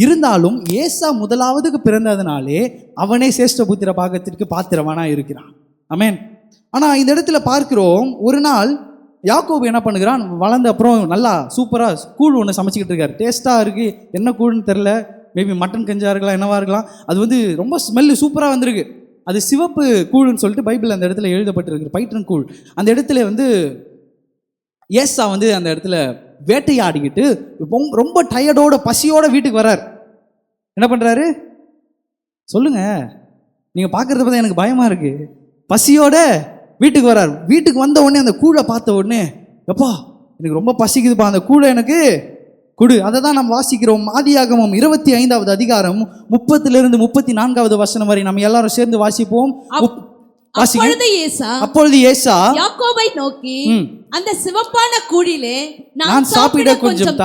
இருந்தாலும் ஏசா முதலாவதுக்கு பிறந்ததுனாலே அவனே சேஷ்ட புத்திர பாகத்திற்கு பாத்திரவானா இருக்கிறான். ஆமென். ஆனால் இந்த இடத்துல பார்க்கிறோம், ஒரு நாள் யாக்கோபு என்ன பண்ணுகிறான், வளர்ந்த அப்புறம் நல்லா சூப்பராக கூழ் ஒன்று சமைச்சிக்கிட்டு இருக்காரு. டேஸ்ட்டாக இருக்குது, என்ன கூழ்னு தெரில, மேபி மட்டன் கஞ்சா இருக்கலாம், என்னவா இருக்கலாம். அது ரொம்ப ஸ்மெல்லு சூப்பராக வந்திருக்கு. அது சிவப்பு கூழ்னு சொல்லிட்டு பைபிள் அந்த இடத்துல எழுதப்பட்டிருக்கு, பயிற்றன் கூழ். அந்த இடத்துல ஏசா அந்த இடத்துல வேட்டையாடிக்கிட்டு ரொம்ப டயர்டோட பசியோட வீட்டுக்கு வர்றார். என்ன பண்ணுறாரு சொல்லுங்க, நீங்கள் பார்க்குறத பார்த்தா எனக்கு பயமாக இருக்கு. பசியோட வீட்டுக்கு வர்றார். வீட்டுக்கு வந்த உடனே அந்த கூழை பார்த்த உடனே, எப்பா எனக்கு ரொம்ப பசிக்குதுப்பா, அந்த கூழை எனக்கு கொடு. அதை தான் நம்ம வாசிக்கிறோம். ஆதியாகமம் 25வது அதிகாரம் 30-34 வசனம் வரை நம்ம எல்லாரும் சேர்ந்து வாசிப்போம். அப்பொழுது ஏசா யாக்கோபை நோக்கி, அந்த சிவப்பான கூழிலே நான் சாப்பிட கொஞ்சம்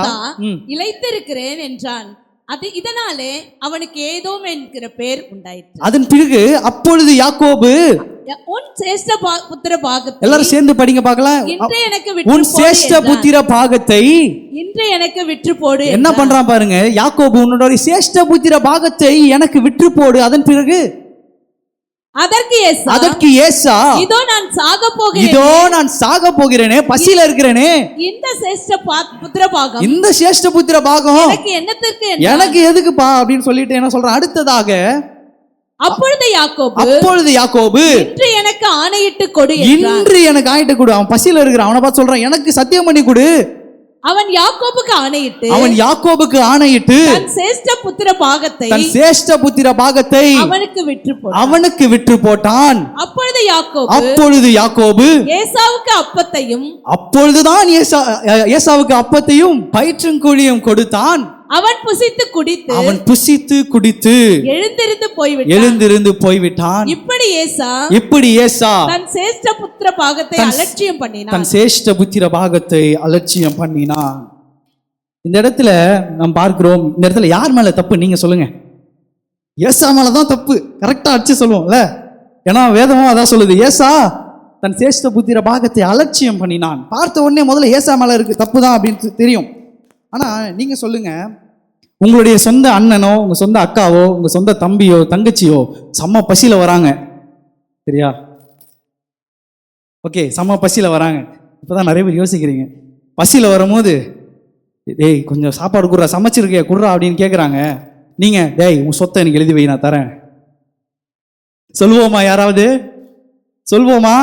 இளைத்திருக்கிறேன் என்றான். இதனாலே அவனுக்கு ஏதோம் என்கிற பேர் உண்டாயிற்று. அதன் பிறகு அப்பொழுது யாக்கோபு உன் சேஷ்ட புத்திர பாகத்தை, எல்லாரும் சேர்ந்து படிங்க பார்க்கலாம். உன் சேஷ்ட புத்திர பாகத்தை இன்று எனக்கு விற்று போடு. என்ன பண்றான் பாருங்க யாக்கோபு, உன்னுடைய சேஷ்ட புத்திர பாகத்தை எனக்கு விற்று போடு. அதன் பிறகு அதற்கு ஏசா, இதோ நான் சாக போகிறேனே, பசியில இருக்கிறேனே, இந்த சேஷ்ட புத்திர பாகம் எனக்கு எதுக்குப்பா அப்படின்னு சொல்லிட்டு என்ன சொல்றான் அடுத்ததாக. அப்பொழுது யாக்கோபு இன்று எனக்கு ஆணையிட்டு கொடு. அவன் பசியில இருக்கிறான். அவனை பார்த்து சொல்றான், எனக்கு சத்தியம் பண்ணி கொடு. அவன் யாக்கோபுக்கு ஆணையிட்டு தன் சேஷ்ட புத்திர பாகத்தை அவனுக்கு விற்று போட்டான். அப்பொழுது யாக்கோபு ஏசாவுக்கு அப்பத்தையும் பயிற்றங்கூழியும் கொடுத்தான். அவன் புசித்து குடித்து எழுந்திருந்து போய்விட்டான். இப்படி ஏசா தன் சேஷ்ட புத்திர பாகத்தை அலட்சியம் பண்ணினான். இந்த இடத்துல நாம் பார்க்கிறோம், இந்த இடத்துல யார் மேல தப்பு நீங்க சொல்லுங்க? ஏசா மேலதான் தப்பு. கரெக்டா அடிச்சு சொல்லுவோம்ல, ஏன்னா வேதமும் அதான் சொல்லுது. ஏசா தன் சேஷ்ட புத்திர பாகத்தை அலட்சியம் பண்ணினான். பார்த்த உடனே முதல்ல ஏசா மேல இருக்கு தப்பு தான் அப்படின்னு தெரியும். ஆனா நீங்க சொல்லுங்க, உங்களுடைய சொந்த அண்ணனோ, உங்க சொந்த அக்காவோ, உங்க சொந்த தம்பியோ தங்கச்சியோ செம்ம பசியில வராங்க, சரியா? ஓகே, செம்ம பசியில வராங்க. இப்பதான் நிறைய பேர் யோசிக்கிறீங்க, பசியில வரும்போது டேய் கொஞ்சம் சாப்பாடு குடுறா, சமைச்சிருக்கே குடுறா அப்படின்னு கேட்குறாங்க. நீங்க டேய் உன் சொத்தை எனக்கு எழுதி வை, நான் தரேன் சொல்லுவோமா? யாராவது சொல்லுவோமா?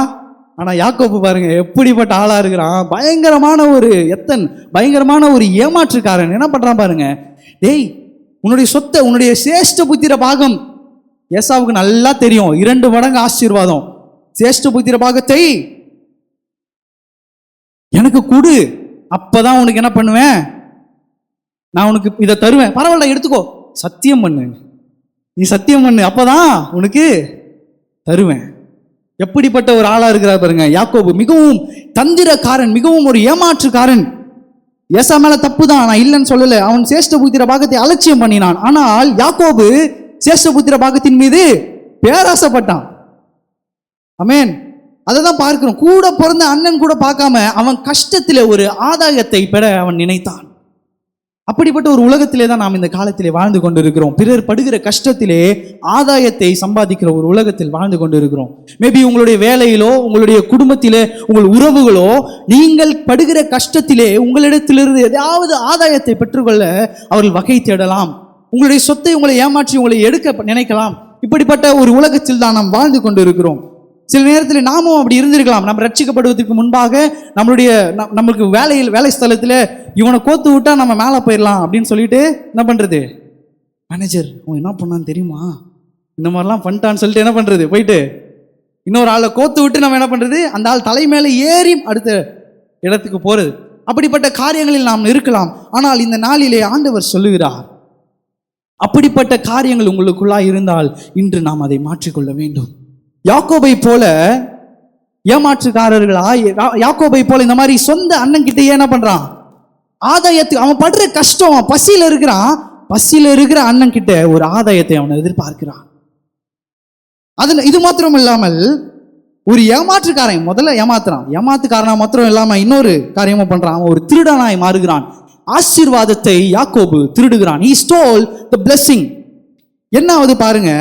ஆனா யாக்கோபு பாருங்க எப்படிப்பட்ட ஆளா இருக்கிறான். பயங்கரமான ஒரு ஏமாற்றுக்காரன். என்ன பண்றான் பாருங்க, டேய் உன்னுடைய சொத்தை, உன்னுடைய சேஷ்ட புத்திர பாகம், ஏசாவுக்கு நல்லா தெரியும் 2 மடங்கு ஆசீர்வாதம். சேஷ்ட புத்திர பாகத்தை எனக்கு கொடு, அப்பதான் உனக்கு என்ன பண்ணுவேன், நான் உனக்கு இதை தருவேன். பரவாயில்ல எடுத்துக்கோ, சத்தியம் பண்ணு, நீ சத்தியம் பண்ணு, அப்பதான் உனக்கு தருவேன். எப்படிப்பட்ட ஒரு ஆளா இருக்கிறார் பாருங்க யாக்கோபு. மிகவும் தந்திரக்காரன், மிகவும் ஒரு ஏமாற்றுக்காரன். ஏசா மேல தப்பு தான், நான் இல்லைன்னு சொல்லல. அவன் சேஷ்ட புத்திர பாகத்தை அலட்சியம் பண்ணினான். ஆனால் யாக்கோபு சேஷ்ட புத்திர பாகத்தின் மீது பேராசைப்பட்டான். ஆமென். அதைதான் பார்க்கிறோம். கூட பிறந்த அண்ணன் கூட பார்க்காம அவன் கஷ்டத்திலே ஒரு ஆதாயத்தை பெற அவன் நினைத்தான். அப்படிப்பட்ட ஒரு உலகத்திலே தான் நாம் இந்த காலத்திலே வாழ்ந்து கொண்டிருக்கிறோம். பிறர் படுகிற கஷ்டத்திலே ஆதாயத்தை சம்பாதிக்கிற ஒரு உலகத்தில் வாழ்ந்து கொண்டிருக்கிறோம். மேபி உங்களுடைய வேலையிலோ, உங்களுடைய குடும்பத்திலே, உங்கள் உறவுகளோ, நீங்கள் படுகிற கஷ்டத்திலே உங்களிடத்திலிருந்து ஏதாவது ஆதாயத்தை பெற்றுக்கொள்ள அவர்கள் வகை தேடலாம். உங்களுடைய சொத்தை உங்களை ஏமாற்றி உங்களை எடுக்க நினைக்கலாம். இப்படிப்பட்ட ஒரு உலகத்தில் தான் நாம் வாழ்ந்து கொண்டிருக்கிறோம். சில நேரத்தில் நாமும் அப்படி இருந்திருக்கலாம். நம்ம ரட்சிக்கப்படுவதற்கு முன்பாக நம்மளுக்கு வேலை ஸ்தலத்தில் இவனை கோத்து விட்டா நம்ம மேலே போயிடலாம் அப்படின்னு சொல்லிட்டு என்ன பண்றது, மேனேஜர் அவன் என்ன பண்ணான்னு தெரியுமா, இந்த மாதிரிலாம் பண்ணிட்டான்னு சொல்லிட்டு என்ன பண்றது, போயிட்டு இன்னொரு ஆளை கோத்து விட்டு நம்ம என்ன பண்றது, அந்த ஆள் தலை மேலே ஏறி அடுத்த இடத்துக்கு போறது. அப்படிப்பட்ட காரியங்களில் நாம் இருக்கலாம். ஆனால் இந்த நாளிலே ஆண்டவர் சொல்லுகிறார், அப்படிப்பட்ட காரியங்கள் உங்களுக்குள்ளாய் இருந்தால் இன்று நாம் அதை மாற்றிக்கொள்ள வேண்டும். யாக்கோபை போல ஏமாற்றுக்காரர்களா, யாக்கோபை போல இந்த மாதிரி சொந்த அண்ணன் கிட்டயே என்ன பண்றான், ஆதாயத்துக்கு அவன் படுற கஷ்டம், பசியில இருக்கிற அண்ணன் கிட்ட ஒரு ஆதாயத்தை அவன் எதிர்பார்க்கிறான். இது மாத்திரம் இல்லாமல் ஒரு ஏமாற்றுக்காரன் முதல்ல ஏமாத்துறான். ஏமாத்துக்காரனா மாத்திரம் இல்லாம இன்னொரு காரியமும் பண்றான். அவன் ஒரு திருடனாய் மாறுகிறான். ஆசீர்வாதத்தை யாக்கோபு திருடுகிறான். he stole the blessing. என்ன ஆகுது பாருங்க,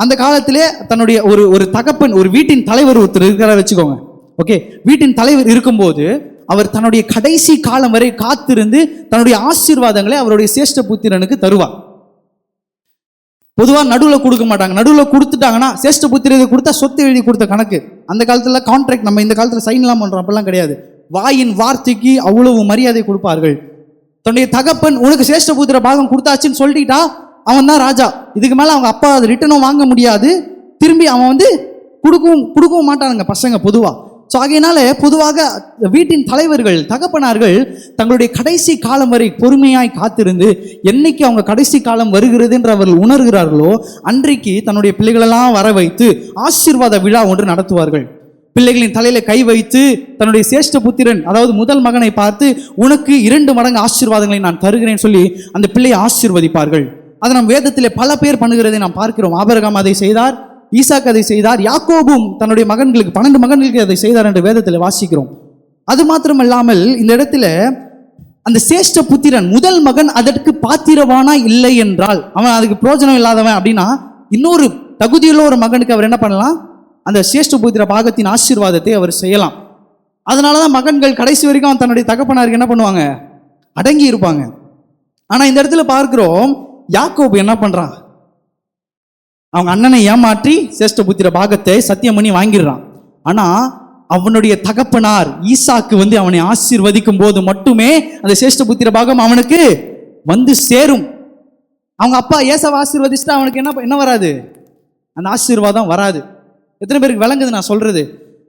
அந்த காலத்திலே தன்னுடைய ஒரு தகப்பன், ஒரு வீட்டின் தலைவர் ஒருத்தர் இருக்கிறார் வச்சுக்கோங்க. ஓகே, வீட்டின் தலைவர் இருக்கும்போது அவர் தன்னுடைய கடைசி காலம் வரை காத்திருந்து தன்னுடைய ஆசீர்வாதங்களை அவருடைய சேஷ்ட புத்திரனுக்கு தருவார். பொதுவாக நடுவில் கொடுக்க மாட்டாங்க. நடுவில் கொடுத்துட்டாங்கன்னா சேஷ்ட புத்திரத்தை கொடுத்தா சொத்து எழுதி கொடுத்த கணக்கு. அந்த காலத்துல கான்ட்ராக்ட், நம்ம இந்த காலத்துல சைன்லாம் பண்றோம், அப்படிலாம் கிடையாது. வாயின் வார்த்தைக்கு அவ்வளவு மரியாதை கொடுப்பார்கள். தன்னுடைய தகப்பன் உனக்கு சேஷ்ட புத்திர பாகம் கொடுத்தாச்சுன்னு சொல்லிட்டா அவன் தான் ராஜா. இதுக்கு மேல அவங்க அப்பா அது ரிட்டனும் வாங்க முடியாது. திரும்பி அவன் வந்து கொடுக்கவும் மாட்டானுங்க பசங்க பொதுவா. ஸோ ஆகையினால பொதுவாக வீட்டின் தலைவர்கள், தகப்பனார்கள் தங்களுடைய கடைசி காலம் வரை பொறுமையாய் காத்திருந்து என்னைக்கு அவங்க கடைசி காலம் வருகிறது என்று அவர்கள் உணர்கிறார்களோ அன்றைக்கு தன்னுடைய பிள்ளைகளெல்லாம் வர வைத்து ஆசீர்வாத விழா ஒன்று நடத்துவார்கள். பிள்ளைகளின் தலையில கை வைத்து தன்னுடைய சேஷ்ட புத்திரன், அதாவது முதல் மகனை பார்த்து உனக்கு 2 மடங்கு ஆசீர்வாதங்களை நான் தருகிறேன் சொல்லி அந்த பிள்ளையை ஆசீர்வதிப்பார்கள். அதை நம் வேதத்திலே பல பேர் பண்ணுகிறதை நாம் பார்க்கிறோம். ஆபிரகாம் அதை செய்தார், ஈசாக்கு அதை செய்தார், யாக்கோபும் தன்னுடைய மகன்களுக்கு 12 மகன்களுக்கு அதை செய்தார் என்று வேதத்தில் வாசிக்கிறோம். அது மாத்திரமல்லாமல் இந்த இடத்துல அந்த சேஷ்ட புத்திரன் முதல் மகன் அதற்கு பாத்திரவானா இல்லை என்றால், அவன் அதுக்கு பிரயோஜனம் இல்லாதவன் அப்படின்னா, இன்னொரு தகுதியுள்ள ஒரு மகனுக்கு அவர் என்ன பண்ணலாம், அந்த சேஷ்ட புத்திர பாகத்தின் ஆசீர்வாதத்தை அவர் செய்யலாம். அதனாலதான் மகன்கள் கடைசி வரைக்கும் அவன் தன்னுடைய தகப்பனாருக்கு என்ன பண்ணுவாங்க, அடங்கி இருப்பாங்க. ஆனா இந்த இடத்துல பார்க்கிறோம், யாக்கோபு என்ன பண்றான், அவங்க அண்ணனை ஏமாற்றி சேஷ்ட புத்திர பாகத்தை சத்தியம் பண்ணி வாங்கிடுறான். ஆனா அவனுடைய தகப்பனார் ஈசாக்கு வந்து அவனை ஆசீர்வதிக்கும் போது மட்டுமே அந்த சேஷ்ட புத்திர பாகம் அவனுக்கு வந்து சேரும். அவங்க அப்பா ஏசாவை ஆசீர்வதிச்சுட்டா அவனுக்கு என்ன வராது, அந்த ஆசீர்வாதம் வராது. எத்தனை பேருக்கு விளங்குது நான் சொல்றது?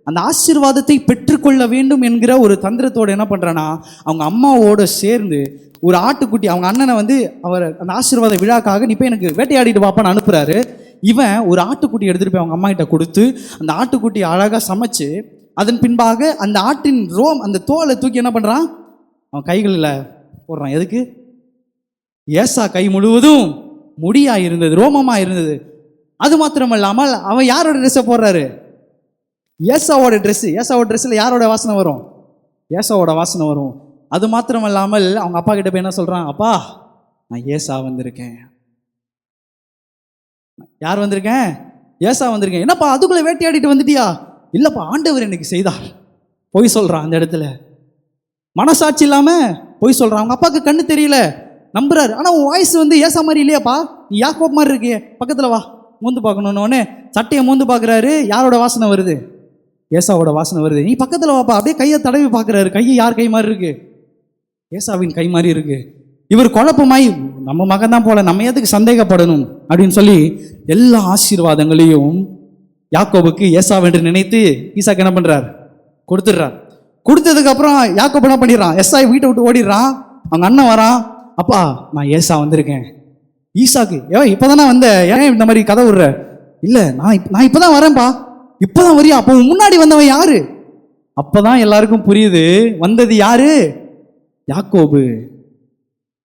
அந்த ஆசீர்வாதத்தை பெற்றுக்கொள்ள வேண்டும் என்கிற ஒரு தந்திரத்தோடு என்ன பண்றானா, அவங்க அம்மாவோட சேர்ந்து ஒரு ஆட்டுக்குட்டி, அவங்க அண்ணனை வந்து அவர் அந்த ஆசீர்வாத விழாக்காக நீ போய் எனக்கு வேட்டையாடிட்டு வாப்பான்னு அனுப்புறாரு. இவன் ஒரு ஆட்டுக்குட்டி எடுத்துட்டு போய் அவங்க அம்மா கிட்ட கொடுத்து அந்த ஆட்டுக்குட்டி அழகா சமைச்சு அதன் பின்பாக அந்த ஆட்டின் அந்த தோலை தூக்கி என்ன பண்றான், அவன் கைகளில் போடுறான். எதுக்கு? ஏசா கை முழுவதும் முடியா இருந்தது, ரோமமா இருந்தது. அது மாத்திரமல்லாமல் அவன் யாரோட ட்ரெஸ்ஸை போடுறாரு, ஏசாவோட ட்ரெஸ். ஏசாவோட ட்ரெஸ்ஸில் யாரோட வாசனை வரும், ஏசாவோட வாசனை வரும். அது மாத்திரமல்லாமல் அவங்க அப்பா கிட்ட போய் என்ன சொல்றான், அப்பா நான் ஏசா வந்திருக்கேன். யார் வந்திருக்கேன், ஏசா வந்திருக்கேன். என்னப்பா அதுக்குள்ள வேட்டையாடிட்டு வந்துட்டியா? இல்லப்பா ஆண்டவர் எனக்கு செய்தார். பொய் சொல்றான். அந்த இடத்துல மனசாட்சி இல்லாம பொய் சொல்றான். அவங்க அப்பாவுக்கு கண்ணு தெரியல, நம்புறாரு. ஆனா உன் வாய்ஸ் வந்து ஏசா மாதிரி இல்லையாப்பா, நீ யாக்கோப் மாதிரி இருக்கியே, பக்கத்துல வா மூந்து பார்க்கணுன்னு சட்டையை மூந்து பார்க்குறாரு. யாரோட வாசனை வருது, ஏசாவோட வாசனை வருது. நீ பக்கத்துல வாப்பா. அப்படியே கையை தடவி பார்க்குறாரு. கையை யார் கை மாதிரி இருக்கு, ஏசாவின் கை மாதிரி இருக்கு. இவர் குழப்பமாய் நம்ம மகன் தான் போல, நம்ம எதுக்கு சந்தேகப்படணும் அப்படின்னு சொல்லி எல்லா ஆசீர்வாதங்களையும் யாக்கோபுக்கு ஏசாவென்று நினைத்து ஈசாக்கு என்ன பண்றார், கொடுத்துடுறார். கொடுத்ததுக்கு அப்புறம் யாக்கோபு என்ன பண்ணிடுறான், எஸ்ஐ வீட்டை விட்டு ஓடிடுறான். அவங்க அண்ணன் வரான், அப்பா நான் ஏசா வந்திருக்கேன். ஈசாக்கு இப்பதானே வந்த, ஏன் இந்த மாதிரி கதை விடுற? இல்ல நான் இப்பதான் வரேன்பா. இப்பதான் வரியா? அப்போ முன்னாடி வந்தவன் யாரு? அப்பதான் எல்லாருக்கும் புரியுது, வந்தது யாரு, யாக்கோபு.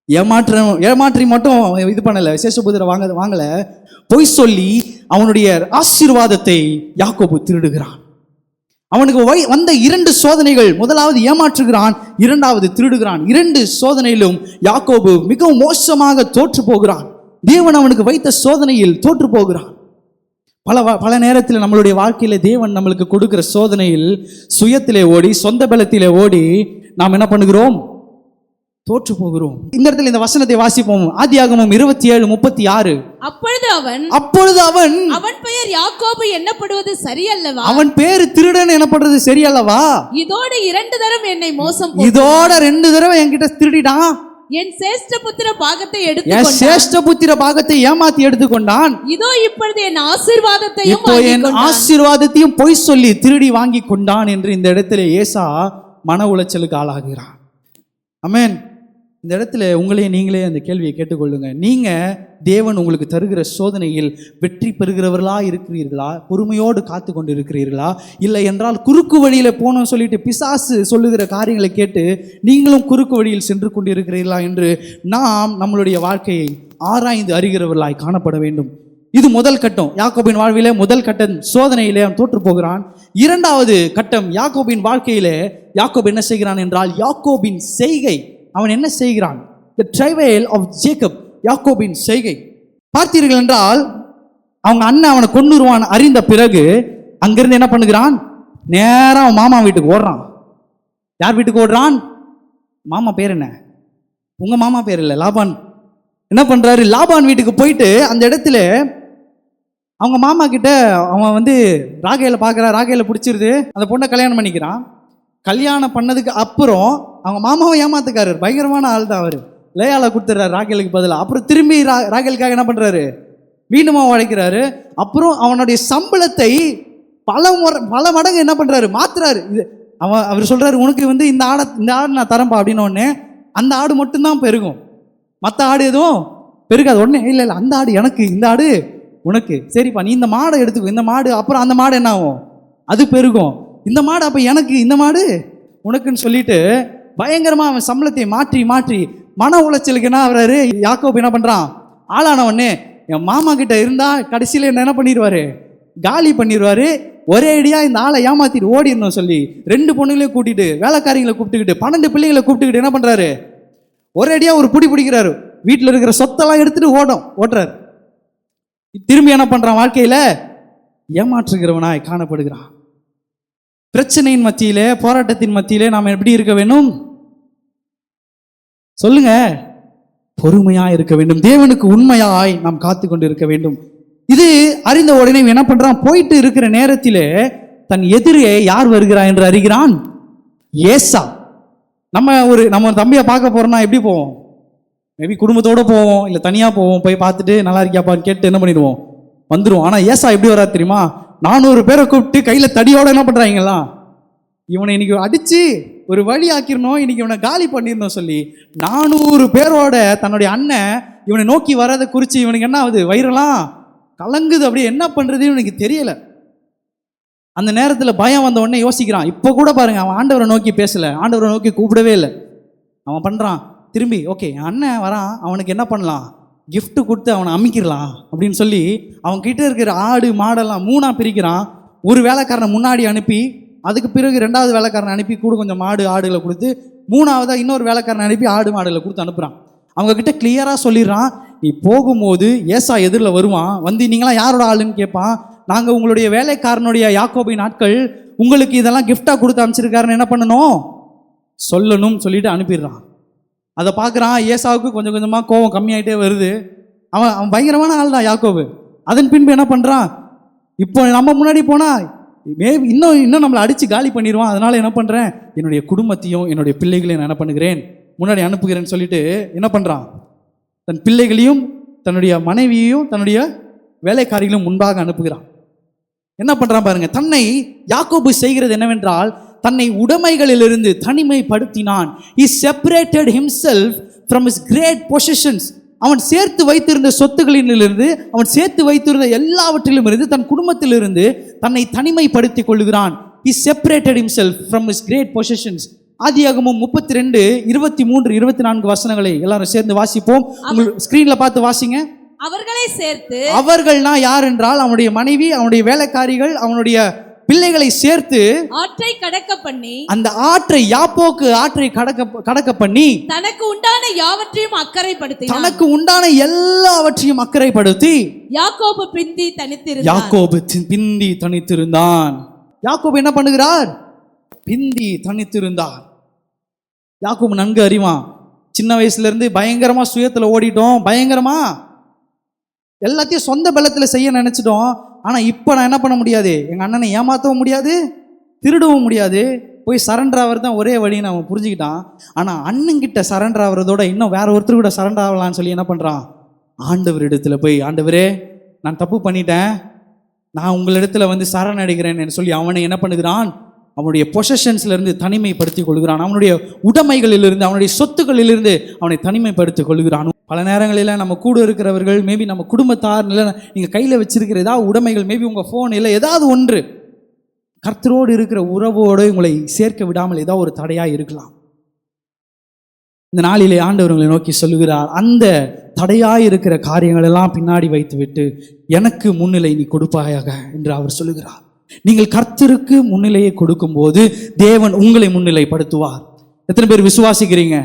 ஏமாற்றி மட்டும் இது பண்ணல, விசேஷபுத்திர வாங்கல, பொய் சொல்லி அவனுடைய ஆசீர்வாதத்தை யாக்கோபு திருடுகிறான். அவனுக்கு வந்த 2 சோதனைகள், முதலாவது ஏமாற்றுகிறான், 2வது திருடுகிறான். 2 சோதனையிலும் யாக்கோபு மிகவும் மோசமாக தோற்று போகிறான். தேவன் அவனுக்கு வைத்த சோதனையில் தோற்று போகிறான். பல நேரத்தில் நம்மளுடைய வாழ்க்கையில தேவன் நம்மளுக்கு கொடுக்கிற சோதனையில் சுயத்திலே ஓடி, சொந்த பலத்திலே ஓடி நாம் என்ன பண்ணுகிறோம், தோற்று போகிறோம். இந்த இடத்துல இந்த வசனத்தை வாசிப்போம். ஆதியாகமம் 27:36. அப்பொழுது அவன் பெயர் யாக்கோபு எண்ணப்படுவது சரியல்லவா, அவன் பேரு திருடன் எனப்படுறது சரியல்லவா, இதோட 2 தரம் என்னை மோசம், இதோட 2 தடவை என்கிட்ட திருடிட்டான், என் சேஷ்ட புத்திர பாகத்தை என் சேஷ்ட புத்திர பாகத்தை ஏமாத்தி எடுத்துக்கொண்டான். இதோ இப்பொழுது என் ஆசீர்வாதத்தையும் பொய் சொல்லி திருடி வாங்கி கொண்டான் என்று இந்த இடத்துல ஏசா மன உளைச்சலுக்கு ஆளாகிறான். ஆமென். இந்த இடத்துல உங்களையே நீங்களே அந்த கேள்வியை கேட்டுக்கொள்ளுங்க. நீங்க தேவன் உங்களுக்கு தருகிற சோதனையில் வெற்றி பெறுகிறவர்களா இருக்கிறீர்களா, பொறுமையோடு காத்து கொண்டு இருக்கிறீர்களா, இல்லை என்றால் குறுக்கு வழியில போனோம் சொல்லிட்டு பிசாசு சொல்லுகிற காரியங்களை கேட்டு நீங்களும் குறுக்கு வழியில் சென்று கொண்டு இருக்கிறீர்களா என்று நாம் நம்மளுடைய வாழ்க்கையை ஆராய்ந்து அறிகிறவர்களாய் காணப்பட வேண்டும். இது முதல் கட்டம். யாக்கோபின் வாழ்விலே முதல் கட்ட சோதனையிலே அவன் தோற்று போகிறான். இரண்டாவது கட்டம் யாக்கோபின் வாழ்க்கையிலே யாக்கோப் என்ன செய்கிறான் என்றால், யாக்கோபின் செய்கை. அவன் என்ன செய்கிறான்? The travail of Jacob, யாக்கோபின் செய்கை. பார்த்தீர்கள் என்றால், அவங்க அண்ணன் அவனை கொன்னுருவான் அறிந்த பிறகு அங்கிருந்து என்ன பண்ணுகிறான்? நேரா அவன் மாமா வீட்டுக்கு ஓடுறான். யார் வீட்டுக்கு ஓடுறான்? மாமா பேர் என்ன? உங்க மாமா பேர் இல்லை, லாபான். என்ன பண்றாரு? லாபான் வீட்டுக்கு போயிட்டு அந்த இடத்துல அவங்க மாமா கிட்ட அவன் வந்து ராகேல பார்க்குறான். ராகேல பிடிச்சிருது. அந்த பொண்ணை கல்யாணம் பண்ணிக்கிறான். கல்யாணம் பண்ணதுக்கு அப்புறம் அவங்க மாமாவை ஏமாத்துக்காரு. பயங்கரமான ஆள் தான் அவர். லேயால கொடுத்துட்றாரு ராகேலுக்கு பதிலாக. அப்புறம் திரும்பி ராகேலுக்காக என்ன பண்றாரு? மீண்டுமா உழைக்கிறாரு. அப்புறம் அவனுடைய சம்பளத்தை பல மடங்கு என்ன பண்றாரு? மாத்துறாரு. இது அவர் சொல்றாரு, உனக்கு வந்து இந்த ஆடு நான் தரேன்பா அப்படின்னு. உடனே அந்த ஆடு மட்டும்தான் பெருகும், மற்ற ஆடு எதுவும் பெருகாது. உடனே இல்லை இல்லை, அந்த ஆடு எனக்கு, இந்த ஆடு உனக்கு. சரிப்பா, நீ இந்த மாடை எடுத்துக்கோ. இந்த மாடு அப்புறம் அந்த மாடு என்ன ஆகும்? அது பெருகும். இந்த மாடு அப்போ எனக்கு, இந்த மாடு உனக்குன்னு சொல்லிட்டு பயங்கரமாக அவன் சம்பளத்தை மாற்றி மாற்றி மன உளைச்சலுக்கு என்ன ஆகுறாரு? யாக்கோப் என்ன பண்ணுறான்? ஆளான உடனே என் மாமா கிட்ட இருந்தால் கடைசியில் என்ன பண்ணிடுவாரு? காலி பண்ணிடுவாரு. ஒரே அடியாக இந்த ஆளை ஏமாத்திட்டு ஓடிடணும் சொல்லி 2 பொண்ணுங்களையும் கூட்டிட்டு, வேலைக்காரிகளை கூப்பிட்டுக்கிட்டு, 12 பிள்ளைகளை கூப்பிட்டுக்கிட்டு என்ன பண்ணுறாரு? ஒரே அடியாக ஒரு பிடிக்கிறாரு. வீட்டில் இருக்கிற சொத்தெல்லாம் எடுத்துட்டு ஓட்டுறாரு. திரும்பி என்ன பண்றான்? வாழ்க்கையில ஏமாற்றுகிறவனாய் காணப்படுகிறான். பிரச்சனையின் மத்தியிலே, போராட்டத்தின் மத்தியிலே நாம் எப்படி இருக்க வேண்டும்? சொல்லுங்க. பொறுமையாய் இருக்க வேண்டும். தேவனுக்கு உண்மையாய் நாம் காத்து கொண்டு இருக்க வேண்டும். இது அறிந்த உடனே என்ன பண்றான்? போயிட்டு இருக்கிற நேரத்திலே தன் எதிரே யார் வருகிறா என்று அறிகிறான்? ஏசா. நம்ம தம்பியை பார்க்க போறோம்னா எப்படி போவோம்? மேபி குடும்பத்தோடு போவோம், இல்லை தனியாக போவோம். போய் பார்த்துட்டு நல்லா இருக்கியாப்பான்னு கேட்டு என்ன பண்ணிடுவோம்? வந்துடுவோம். ஆனால் ஏசா எப்படி வரா தெரியுமா? 400 பேரை கூப்பிட்டு கையில் தடியோட என்ன பண்ணுறாங்களாம்? இவனை இன்னைக்கு அடித்து ஒரு வழி ஆக்கிடணும், இன்னைக்கு இவனை காலி பண்ணிடணும் சொல்லி 400 பேரோட தன்னுடைய அண்ணன் இவனை நோக்கி வரதை குறித்து இவனுக்கு என்ன ஆகுது? வயிறெல்லாம் கலங்குது. அப்படியே என்ன பண்ணுறதுன்னு இவனுக்கு தெரியலை. அந்த நேரத்தில் பயம் வந்த உடனே யோசிக்கிறான். இப்போ கூட பாருங்க, அவன் ஆண்டவரை நோக்கி பேசலை, ஆண்டவரை நோக்கி கூப்பிடவே இல்லை. அவன் பண்ணுறான் திரும்பி, ஓகே என் அண்ணன் வரான், அவனுக்கு என்ன பண்ணலாம்? gift கொடுத்து அவனை அமைக்கிடலாம் அப்படின்னு சொல்லி அவன் கிட்ட இருக்கிற ஆடு மாடெல்லாம் 3ஆக பிரிக்கிறான். ஒரு வேலைக்காரனை முன்னாடி அனுப்பி, அதுக்கு பிறகு 2வது வேலைக்காரனை அனுப்பி கூட கொஞ்சம் மாடு ஆடுகளை கொடுத்து, 3ஆவதா இன்னொரு வேலைக்காரனை அனுப்பி ஆடு மாடுகளை கொடுத்து அனுப்புகிறான். அவங்க கிட்ட கிளியராக சொல்லிடுறான், நீ போகும்போது ஏசா எதிரில் வருவான், வந்து நீங்களாம் யாரோட ஆளுன்னு கேட்பான். நாங்கள் உங்களுடைய வேலைக்காரனுடைய யாக்கோபின் ஆட்கள், உங்களுக்கு இதெல்லாம் கிஃப்டாக கொடுத்து அனுப்பிச்சிருக்காருன்னு என்ன பண்ணணும்? சொல்லணும் சொல்லிட்டு அனுப்பிடுறான். அதை பார்க்குறான். ஏசாவுக்கு கொஞ்சம் கொஞ்சமாக கோபம் கம்மியாகிட்டே வருது. அவன் பயங்கரமான ஆள் தான் யாக்கோபு. அதன் பின்பு என்ன பண்ணுறான்? இப்போ நம்ம முன்னாடி போனால் இன்னும் நம்மளை அடித்து காலி பண்ணிடுவான். அதனால் என்ன பண்ணுறேன்? என்னுடைய குடும்பத்தையும் என்னுடைய பிள்ளைகளையும் நான் என்ன பண்ணுகிறேன்? முன்னாடி அனுப்புகிறேன்னு சொல்லிட்டு என்ன பண்ணுறான்? தன் பிள்ளைகளையும் தன்னுடைய மனைவியையும் தன்னுடைய வேலைக்காரிகளையும் முன்பாக அனுப்புகிறான். என்ன பண்ணுறான் பாருங்க. தன்னை யாக்கோபு செய்கிறது என்னவென்றால், தன்னை உடைமைகளிலிருந்து தனிமைப்படுத்தினான். He separated himself from his great possessions. அவன் சேர்த்து வைத்திருந்த சொத்துக்களிலிருந்து, அவன் சேர்த்து வைத்திருந்த எல்லாவற்றிலும் இருந்து, தன் குடும்பத்திலிருந்து தன்னை தனிமைப்படுத்திக் கொள்கிறான். He separated himself from his great possessions. ஆதியாகமம் 32, 23, 24 வசனங்களை எல்லாரும் சேர்ந்து வாசிப்போம். உங்கள் ஸ்கிரீன்ல பார்த்து வாசிங்க. அவர்களை சேர்த்து, அவர்கள்னா யார் என்றால் அவனுடைய மனைவி, அவனுடைய வேலைக்காரிகள், அவனுடைய பிள்ளைகளை சேர்த்து ஆற்றை கடக்க பண்ணி, அந்த ஆற்றை யாப்போக்கு ஆற்றை கடக்க பண்ணி, தனக்கு உண்டான யாவற்றையும் அக்கறைப்படுத்தி, தனக்கு உண்டான எல்லாவற்றையும் அக்கறைப்படுத்தி யாக்கோபு பிந்தி தனித்திருந்தான். யாக்கோபு என்ன பண்ணுகிறார்? பிந்தி தனித்திருந்தார். யாக்கோபு நன்கு அறிவான். சின்ன வயசுல இருந்து பயங்கரமா சுயத்துல ஓடிட்டோம், பயங்கரமா எல்லாத்தையும் சொந்த பலத்துல செய்ய நினைச்சிட்டோம். ஆனா இப்ப நான் என்ன பண்ண முடியாது? எங்க அண்ணனை ஏமாற்றவும் முடியாது, திருடவும் முடியாது. போய் சரண்டர் ஆகிறது தான் ஒரே வழின்னு அவன் புரிஞ்சுக்கிட்டான். ஆனா அண்ணன்கிட்ட சரண்டர் ஆகிறதோட இன்னும் வேற ஒருத்தர் கூட சரண்டர் ஆகலான்னு சொல்லி என்ன பண்றான்? ஆண்டவர் இடத்துல போய், ஆண்டவரே நான் தப்பு பண்ணிட்டேன், நான் உங்களிடத்துல வந்து சரணடைகிறேன்னு சொல்லி அவனை என்ன பண்ணுகிறான்? அவனுடைய பொசஷன்ஸ்ல இருந்து தனிமைப்படுத்திக் கொள்கிறான். அவனுடைய உடைமைகளிலிருந்து, அவனுடைய சொத்துக்களிலிருந்து அவனை தனிமைப்படுத்திக் கொள்கிறான். பல நேரங்களில் நம்ம கூட இருக்கிறவர்கள், மேபி நம்ம குடும்பத்தார், இல்லை நீங்கள் கையில் வச்சிருக்கிற ஏதாவது உடைமைகள், மேபி உங்கள் ஃபோன், இல்லை ஏதாவது ஒன்று கர்த்தரோடு இருக்கிற உறவோடு உங்களை சேர்க்க விடாமல் ஏதாவது ஒரு தடையாக இருக்கலாம். இந்த நாளிலே ஆண்டவர் உங்களை நோக்கி சொல்லுகிறார், அந்த தடையாக இருக்கிற காரியங்கள் எல்லாம் பின்னாடி வைத்து விட்டு எனக்கு முன்னிலை நீ கொடுப்பாயாக என்று அவர் சொல்லுகிறார். நீங்கள் கர்த்தருக்கு முன்னிலையை கொடுக்கும்போது தேவன் உங்களை முன்னிலைப்படுத்துவார். எத்தனை பேர் விசுவாசிக்கிறீங்க?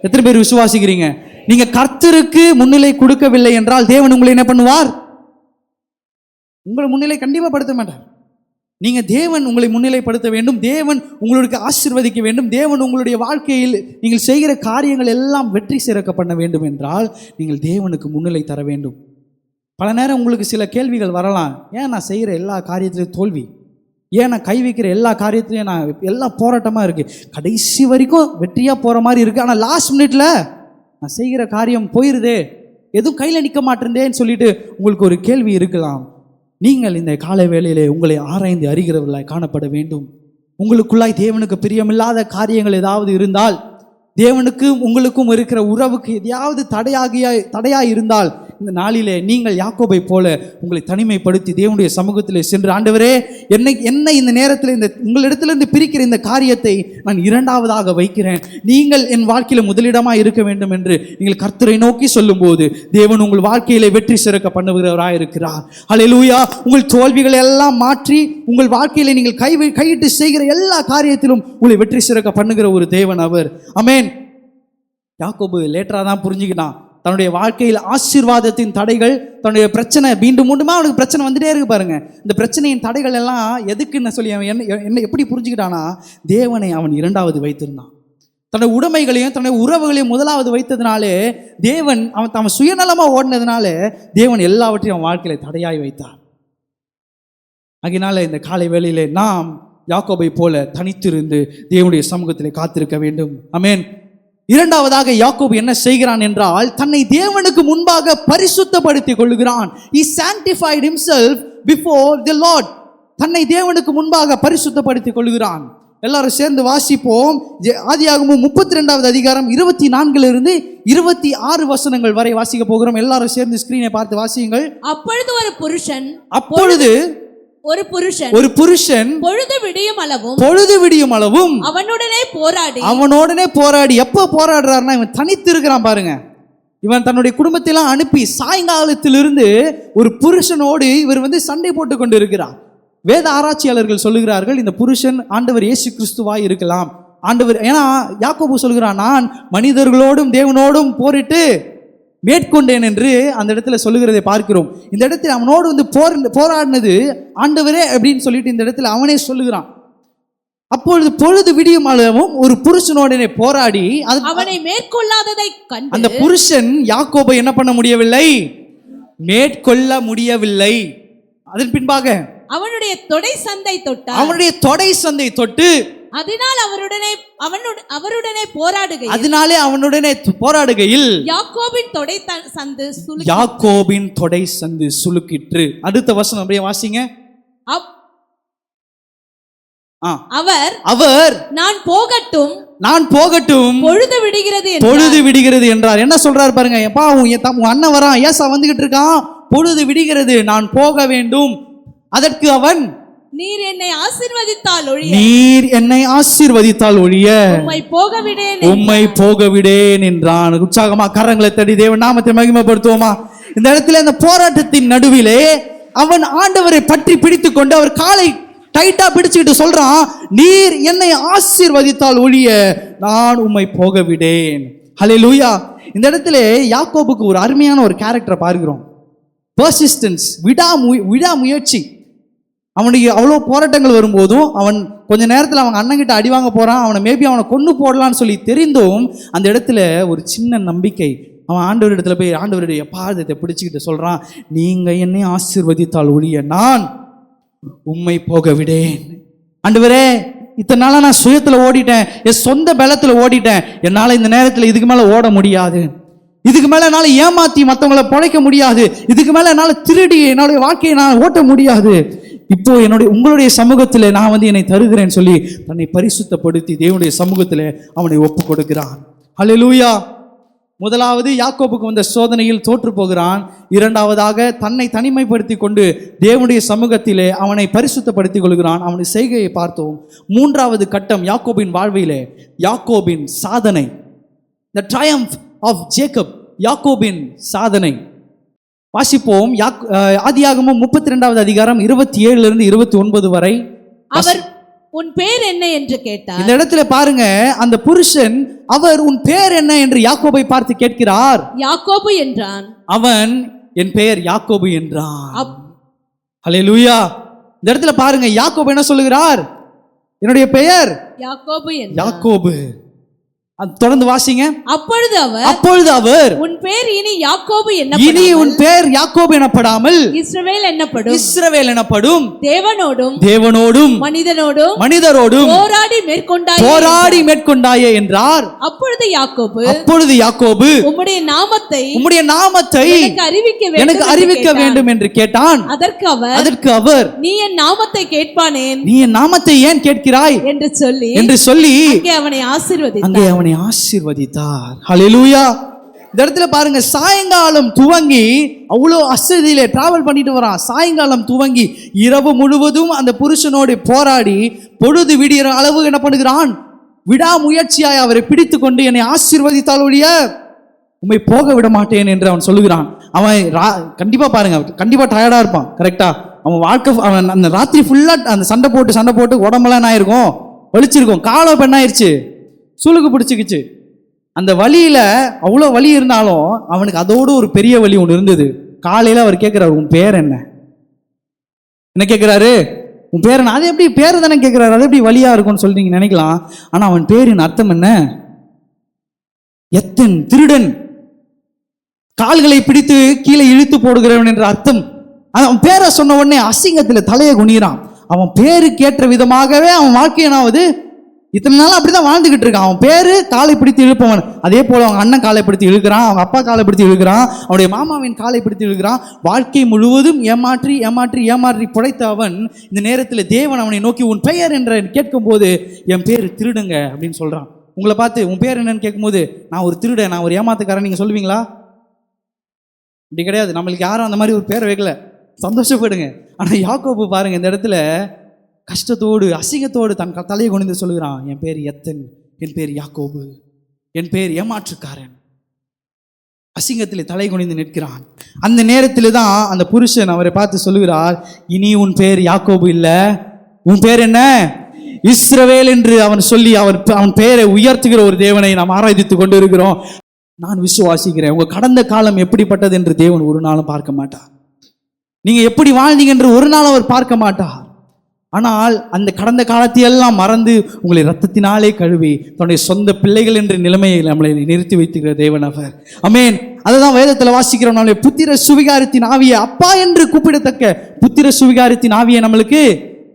எத்தனை பேர் விசுவாசிக்கிறீங்க? நீங்க கர்த்தருக்கு முன்னிலை கொடுக்கவில்லை என்றால் தேவன் உங்களை என்ன பண்ணுவார்? உங்களை முன்னிலை கண்டிப்பா படுத்த மாட்டார். நீங்க தேவன் உங்களை முன்னிலைப்படுத்த வேண்டும். தேவன் உங்களுக்கு ஆசீர்வதிக்க வேண்டும். தேவன் உங்களுடைய வாழ்க்கையில் நீங்கள் செய்கிற காரியங்கள் எல்லாம் வெற்றி சிறக்க பண்ண வேண்டும் என்றால் நீங்கள் தேவனுக்கு முன்னிலை தர வேண்டும். பல நேரம் உங்களுக்கு சில கேள்விகள் வரலாம். ஏன் நான் செய்கிற எல்லா காரியத்திலையும் தோல்வி? ஏன் நான் கை வைக்கிற எல்லா காரியத்திலையும் நான் எல்லாம் போராட்டமாக இருக்குது, கடைசி வரைக்கும் வெற்றியாக போகிற மாதிரி இருக்குது, ஆனால் லாஸ்ட் மினிட்ல நான் செய்கிற காரியம் போயிடுதே, எதுவும் கையில் நிற்க மாட்டேந்தேன்னு சொல்லிட்டு உங்களுக்கு ஒரு கேள்வி இருக்கலாம். நீங்கள் இந்த காலை வேளையிலே உங்களை ஆராய்ந்து அறிகிறவர்களாய் காணப்பட வேண்டும். உங்களுக்குள்ளாய் தேவனுக்கு பிரியமில்லாத காரியங்கள் ஏதாவது இருந்தால், தேவனுக்கும் உங்களுக்கும் இருக்கிற உறவுக்கு எதையாவது தடையாய் இருந்தால், இந்த நாளிலே நீங்கள் யாக்கோபை போல உங்களை தனிமைப்படுத்தி தேவனுடைய சமூகத்திலே சென்று, ஆண்டவரே என்னை இந்த நேரத்தில் இந்த உங்களிடத்திலிருந்து பிரிக்கிற இந்த காரியத்தை நான் இரண்டாவதாக வைக்கிறேன், நீங்கள் என் வாழ்க்கையில முதலிடமாக இருக்க வேண்டும் என்று நீங்கள் கர்த்தரை நோக்கி சொல்லும்போது தேவன் உங்கள் வாழ்க்கையிலே வெற்றி சிறக்க பண்ணுகிறவராக இருக்கிறார். ஹல்லேலூயா. உங்கள் தோல்விகளை எல்லாம் மாற்றி உங்கள் வாழ்க்கையில நீங்கள் கையிட்டு செய்கிற எல்லா காரியத்திலும் உங்களை வெற்றி சிறக்க பண்ணுகிற ஒரு தேவன் அவர். ஆமென். யாக்கோபு லேட்டராக தான் புரிஞ்சுக்கிட்டான். தன்னுடைய வாழ்க்கையில் ஆசீர்வாதத்தின் தடைகள், தன்னுடைய பிரச்சனை மீண்டும் அவனுக்கு பிரச்சனை வந்துட்டே இருக்கு பாருங்க. இந்த பிரச்சனையின் தடைகள் எல்லாம் எதுக்குன்னு சொல்லி அவன் என்ன எப்படி புரிஞ்சுக்கிட்டானா, தேவனை அவன் இரண்டாவது வைத்திருந்தான். தன்னுடைய உடைமைகளையும் தன்னுடைய உறவுகளையும் முதலாவது வைத்ததுனாலே தேவன் அவன் சுயநலமா ஓடினதுனால தேவன் எல்லாவற்றையும் அவன் வாழ்க்கையில தடையாய் வைத்தார். அதனால இந்த காலை வேளையிலே நாம் யாக்கோபை போல தனித்திருந்து தேவனுடைய சமூகத்திலே காத்திருக்க வேண்டும். ஆமென். இரண்டாவதாக யாக்கோபு என்ன செய்கிறான் என்றால், தன்னை தேவனுக்கு முன்பாக பரிசுத்தப்படுத்திக் கொள்கிறான். He sanctified himself before the Lord. தன்னை தேவனுக்கு முன்பாக பரிசுத்தப்படுத்திக் கொள்கிறான். எல்லாரும் சேர்ந்து வாசிப்போம். ஆதியாகமம் 32வது அதிகாரம் 24 26 வசனங்கள் வரை வாசிக்க போகிறோம். எல்லாரும் சேர்ந்து ஸ்கிரீனை பார்த்து வாசியுங்கள். அப்பொழுது ஒரு புருஷன் பொழுது விடியும் அளவும் அவனோடனே போராடி எப்ப போராடுறாருன்னா, இவன் தனித்து இருக்கிறான் பாருங்க. இவன் தன்னுடைய குடும்பத்தையெல்லாம் அனுப்பி சாயங்காலத்திலிருந்து ஒரு புருஷனோடு இவர் சண்டை போட்டு கொண்டு இருக்கிறார். வேத ஆராய்ச்சியாளர்கள் சொல்லுகிறார்கள், இந்த புருஷன் ஆண்டவர் இயேசு கிறிஸ்துவாய் இருக்கலாம். ஆண்டவர், ஏன்னா யாக்கோபு சொல்கிறான், நான் மனிதர்களோடும் தேவனோடும் போரிட்டு மேற்கொண்டேன் என்று அந்த இடத்துல சொல்லுகிறதை பார்க்கிறோம். இந்த இடத்துல அவனோடு போராடினது ஆண்டவரே அப்படின்னு சொல்லிட்டு இந்த இடத்துல அவனே சொல்லுகிறான். அப்பொழுது பொழுது விடியும் அளவும் ஒரு புருஷனோடனே போராடி அவனை மேற்கொள்ளாததை கண்டு அந்த புருஷன் யாக்கோபை என்ன பண்ண முடியவில்லை? மேற்கொள்ள முடியவில்லை. அதன் பின்பாக அவனுடைய தொடை சந்தை தொட்டு அதனால் அவருடனே போராடுகையில் யாக்கோபின் தொடை சந்து சுளுக்கிற்று. அடுத்த வசனம் அப்படியே வாசிங்க. அவர் நான் போகட்டும் பொழுது விடுகிறது என்றார். என்ன சொல்றாரு பாருங்க. எப்பா உன் அண்ணன் வரான், ஏசா வந்துகிட்டு இருக்கான், பொழுது விடுகிறது, நான் போக வேண்டும். அதற்கு அவன், நீர் என்னை ஆசீர்வதித்தால் ஒழிய உம்மை போக விடேன் என்றான். உற்சாகமா கரங்களை தட்டி தேவன் நாமத்தை மகிமைப்படுத்துவோமா? இந்த இடத்துல இந்த போராட்டத்தின் நடுவிலே அவன் ஆண்டவரை பற்றி பிடித்துக் கொண்டு அவர் காலை டைட்டா பிடிச்சுக்கிட்டு சொல்றான், நீர் என்னை ஆசீர்வதித்தால் ஒழிய நான் உம்மை போக விடேன். ஹல்லேலூயா. இந்த இடத்துல யாக்கோபுக்கு ஒரு அருமையான ஒரு கேரக்டரை பார்க்கிறோம். பர்சிஸ்டன்ஸ், விடாமுயற்சி. அவனுக்கு அவ்வளோ போராட்டங்கள் வரும்போதும் அவன் கொஞ்ச நேரத்தில் அவங்க அண்ணங்கிட்ட அடி வாங்க போகிறான், அவனை கொன்று போடலான்னு சொல்லி தெரிந்தும் அந்த இடத்துல ஒரு சின்ன நம்பிக்கை. அவன் ஆண்டவர் இடத்துல போய் ஆண்டவருடைய பாதத்தை பிடிச்சிக்கிட்டு சொல்கிறான், நீங்கள் என்னை ஆசீர்வதித்தால் ஒழிய நான் உம்மை போக விடேன். ஆண்டவரே, இத்தனை நாளாக நான் சுயத்தில் ஓடிட்டேன், என் சொந்த பலத்தில் ஓடிட்டேன், என்னால் இந்த நேரத்தில் இதுக்கு மேலே ஓட முடியாது, இதுக்கு மேலே என்னால் ஏமாற்றி மற்றவங்களை பிழைக்க முடியாது, இதுக்கு மேலே என்னால் திருடி என்னுடைய வாழ்க்கையை நான் ஓட்ட முடியாது, இப்போ உங்களுடைய சமூகத்தில் நான் என்னை தருகிறேன்னு சொல்லி தன்னை பரிசுத்தப்படுத்தி தேவனுடைய சமூகத்தில் அவனை ஒப்பு கொடுக்கிறான். ஹல்லேலூயா. முதலாவது யாக்கோபுக்கு வந்த சோதனையில் தோற்று போகிறான். இரண்டாவதாக தன்னை தனிமைப்படுத்தி கொண்டு தேவனுடைய சமூகத்திலே அவனை பரிசுத்தப்படுத்திக் கொள்கிறான். அவனுடைய செய்கையை பார்த்தோம். மூன்றாவது கட்டம் யாக்கோபின் வாழ்விலே யாக்கோபின் சாதனை, the triumph of Jacob, யாக்கோபின் சாதனை. வாசிப்போம். ஆதியாகமம் 32வது அதிகாரம் 27 29 வரை. அவர் உன் பேர் என்ன என்று கேட்டார். இந்த இடத்துல பாருங்க, அந்த புருஷன் அவர் உன் பேர் என்ன என்று யாக்கோபை பார்த்து கேட்கிறார். யாக்கோபு என்றான். அவன் என் பெயர் யாக்கோபு என்றான். ஹல்லேலூயா. இந்த இடத்துல பாருங்க, யாக்கோபு என்ன சொல்லுகிறார்? என்னுடைய பெயர் யாக்கோபு என்றான். யாக்கோபு. தொடர்ந்து வாசிங்க. அப்பொழுது அவர் உன் பேர் இனி யாக்கோபு என்னப்படாமல், இனி உன் பேர் யாக்கோபு எனப்படாமல் இஸ்ரவேல் என்னப்படும். இஸ்ரவேல் எனப்படும். தேவனோடும் மனிதரோடும் போராடி மேற்கொண்டாயே என்றார். அப்பொழுது யாக்கோபு உம்முடைய நாமத்தை எனக்கு அறிவிக்க வேண்டும் என்று கேட்டான். அதற்கு அவர் நீ என் நாமத்தை கேட்பானேன், நீ என் நாமத்தை ஏன் கேட்கிறாய் என்று சொல்லி அங்கே அவனை ஆசீர்வதித்தார். ஹல்லேலூயா. இந்த இடத்துல பாருங்க, சாயங்காலம் துவங்கி அவ்வளோ அசதியிலே டிராவல் பண்ணிட்டு வரான். சாயங்காலம் துவங்கி இரவு முழுவதும் அந்த புருஷனோடு போராடி பொழுது விடிகிற அளவு என்ன பண்ணுகிறான்? விடாமுயற்சியாய் அவரை பிடித்து கொண்டு என்னை ஆசீர்வதித்தால் ஒழிய உம்மை போக விட மாட்டேன் என்று அவன் சொல்லுகிறான். அவன் கண்டிப்பா பாருங்க, கண்டிப்பா டயர்டா இருப்பான். கரெக்டா? அவன் வாழ்க்கை, அவன் அந்த ராத்திரி ஃபுல்லா அந்த சண்டை போட்டு உடம்பெல்லாம் என்ன ஆயிருக்கும்? வலிச்சிருக்கும். காலம் இப்ப என்ன ஆயிடுச்சு? சுளுக்கு பிடிச்சிக்கிச்சு. அந்த வலியில அவ்வளோ வலி இருந்தாலும் அவனுக்கு அதோடு ஒரு பெரிய வலி ஒன்று இருந்தது. காலையில அவர் கேட்கிறாரு, உன் பேர் என்ன கேட்கிறாரு? உன் பேர் என்ன? அது எப்படி பேர் தானே கேட்கிறாரு, அது எப்படி வலியா இருக்கும்னு சொல்லி நீங்க நினைக்கலாம். ஆனா அவன் பேரின் அர்த்தம் என்ன? எத்தன், திருடன், கால்களை பிடித்து கீழே இழுத்து போடுகிறவன் என்ற அர்த்தம். அவன் பேரை சொன்ன உடனே அசிங்கத்துல தலையை குனிறான். அவன் பேரு கேட்ட விதமாகவே அவன் வாழ்க்கையனாவது இத்தனை நாள் அப்படிதான் வாழ்ந்துகிட்டு இருக்கான். அவன் பேரு காலை பிடித்து இழுப்பவன். அதே போல அவங்க அண்ணன் காலை பிடித்து இழுக்கிறான், அவங்க அப்பா காலை பிடித்து இழுக்கிறான், அவனுடைய மாமாவின் காலை பிடித்து இழுக்கிறான். வாழ்க்கை முழுவதும் ஏமாற்றி புடைத்த அவன் இந்த நேரத்தில் தேவன் அவனை நோக்கி உன் பெயர் என்று கேட்கும் போது என் பேர் திருடுங்க அப்படின்னு சொல்றான். உங்களை பார்த்து உன் பேர் என்னன்னு கேட்கும்போது நான் ஒரு திருடன், நான் ஒரு ஏமாத்துக்காரன் நீங்க சொல்லுவீங்களா? அப்படி கிடையாது. நம்மளுக்கு யாரும் அந்த மாதிரி ஒரு பேரை வைக்கல, சந்தோஷப்படுங்க. ஆனா யாக்கோபு பாருங்க, இந்த இடத்துல கஷ்டத்தோடு அசிங்கத்தோடு தன் தலையை குனிந்து சொல்லுகிறான், என் பேர் எத்தன், என் பேர் யாக்கோபு, என் பேர் ஏமாற்றுக்காரன். அசிங்கத்தில் தலை குனிந்து நிற்கிறான். அந்த நேரத்தில் தான் அந்த புருஷன் அவரை பார்த்து சொல்லுகிறார், இனி உன் பேர் யாக்கோபு இல்ல, உன் பேர் என்ன? இஸ்ரவேல் என்று அவன் சொல்லி அவன் பெயரை உயர்த்துகிற ஒரு தேவனை நாம் ஆராய்ந்து கொண்டு இருக்கிறோம். நான் விசுவாசிக்கிறேன், உங்க கடந்த காலம் எப்படிப்பட்டது என்று தேவன் ஒரு நாளும் பார்க்க மாட்டார். நீங்க எப்படி வாழ்ந்தீங்க என்று ஒரு நாள் அவர் பார்க்க மாட்டார். ஆனால் அந்த கடந்த காலத்தையெல்லாம் மறந்து உங்களை இரத்தத்தினாலே கழுவி தன்னுடைய சொந்த பிள்ளைகள் என்ற நிலைமையை நம்மளை நிறுத்தி வைத்துக்கிற தேவன் அவர். ஆமென். அதுதான் வேதத்தில் வாசிக்கிறோம். நம்மளை புத்திர சுவிகாரத்தின் ஆவியை, அப்பா என்று கூப்பிடத்தக்க புத்திர சுவிகாரத்தின் ஆவியை நம்மளுக்கு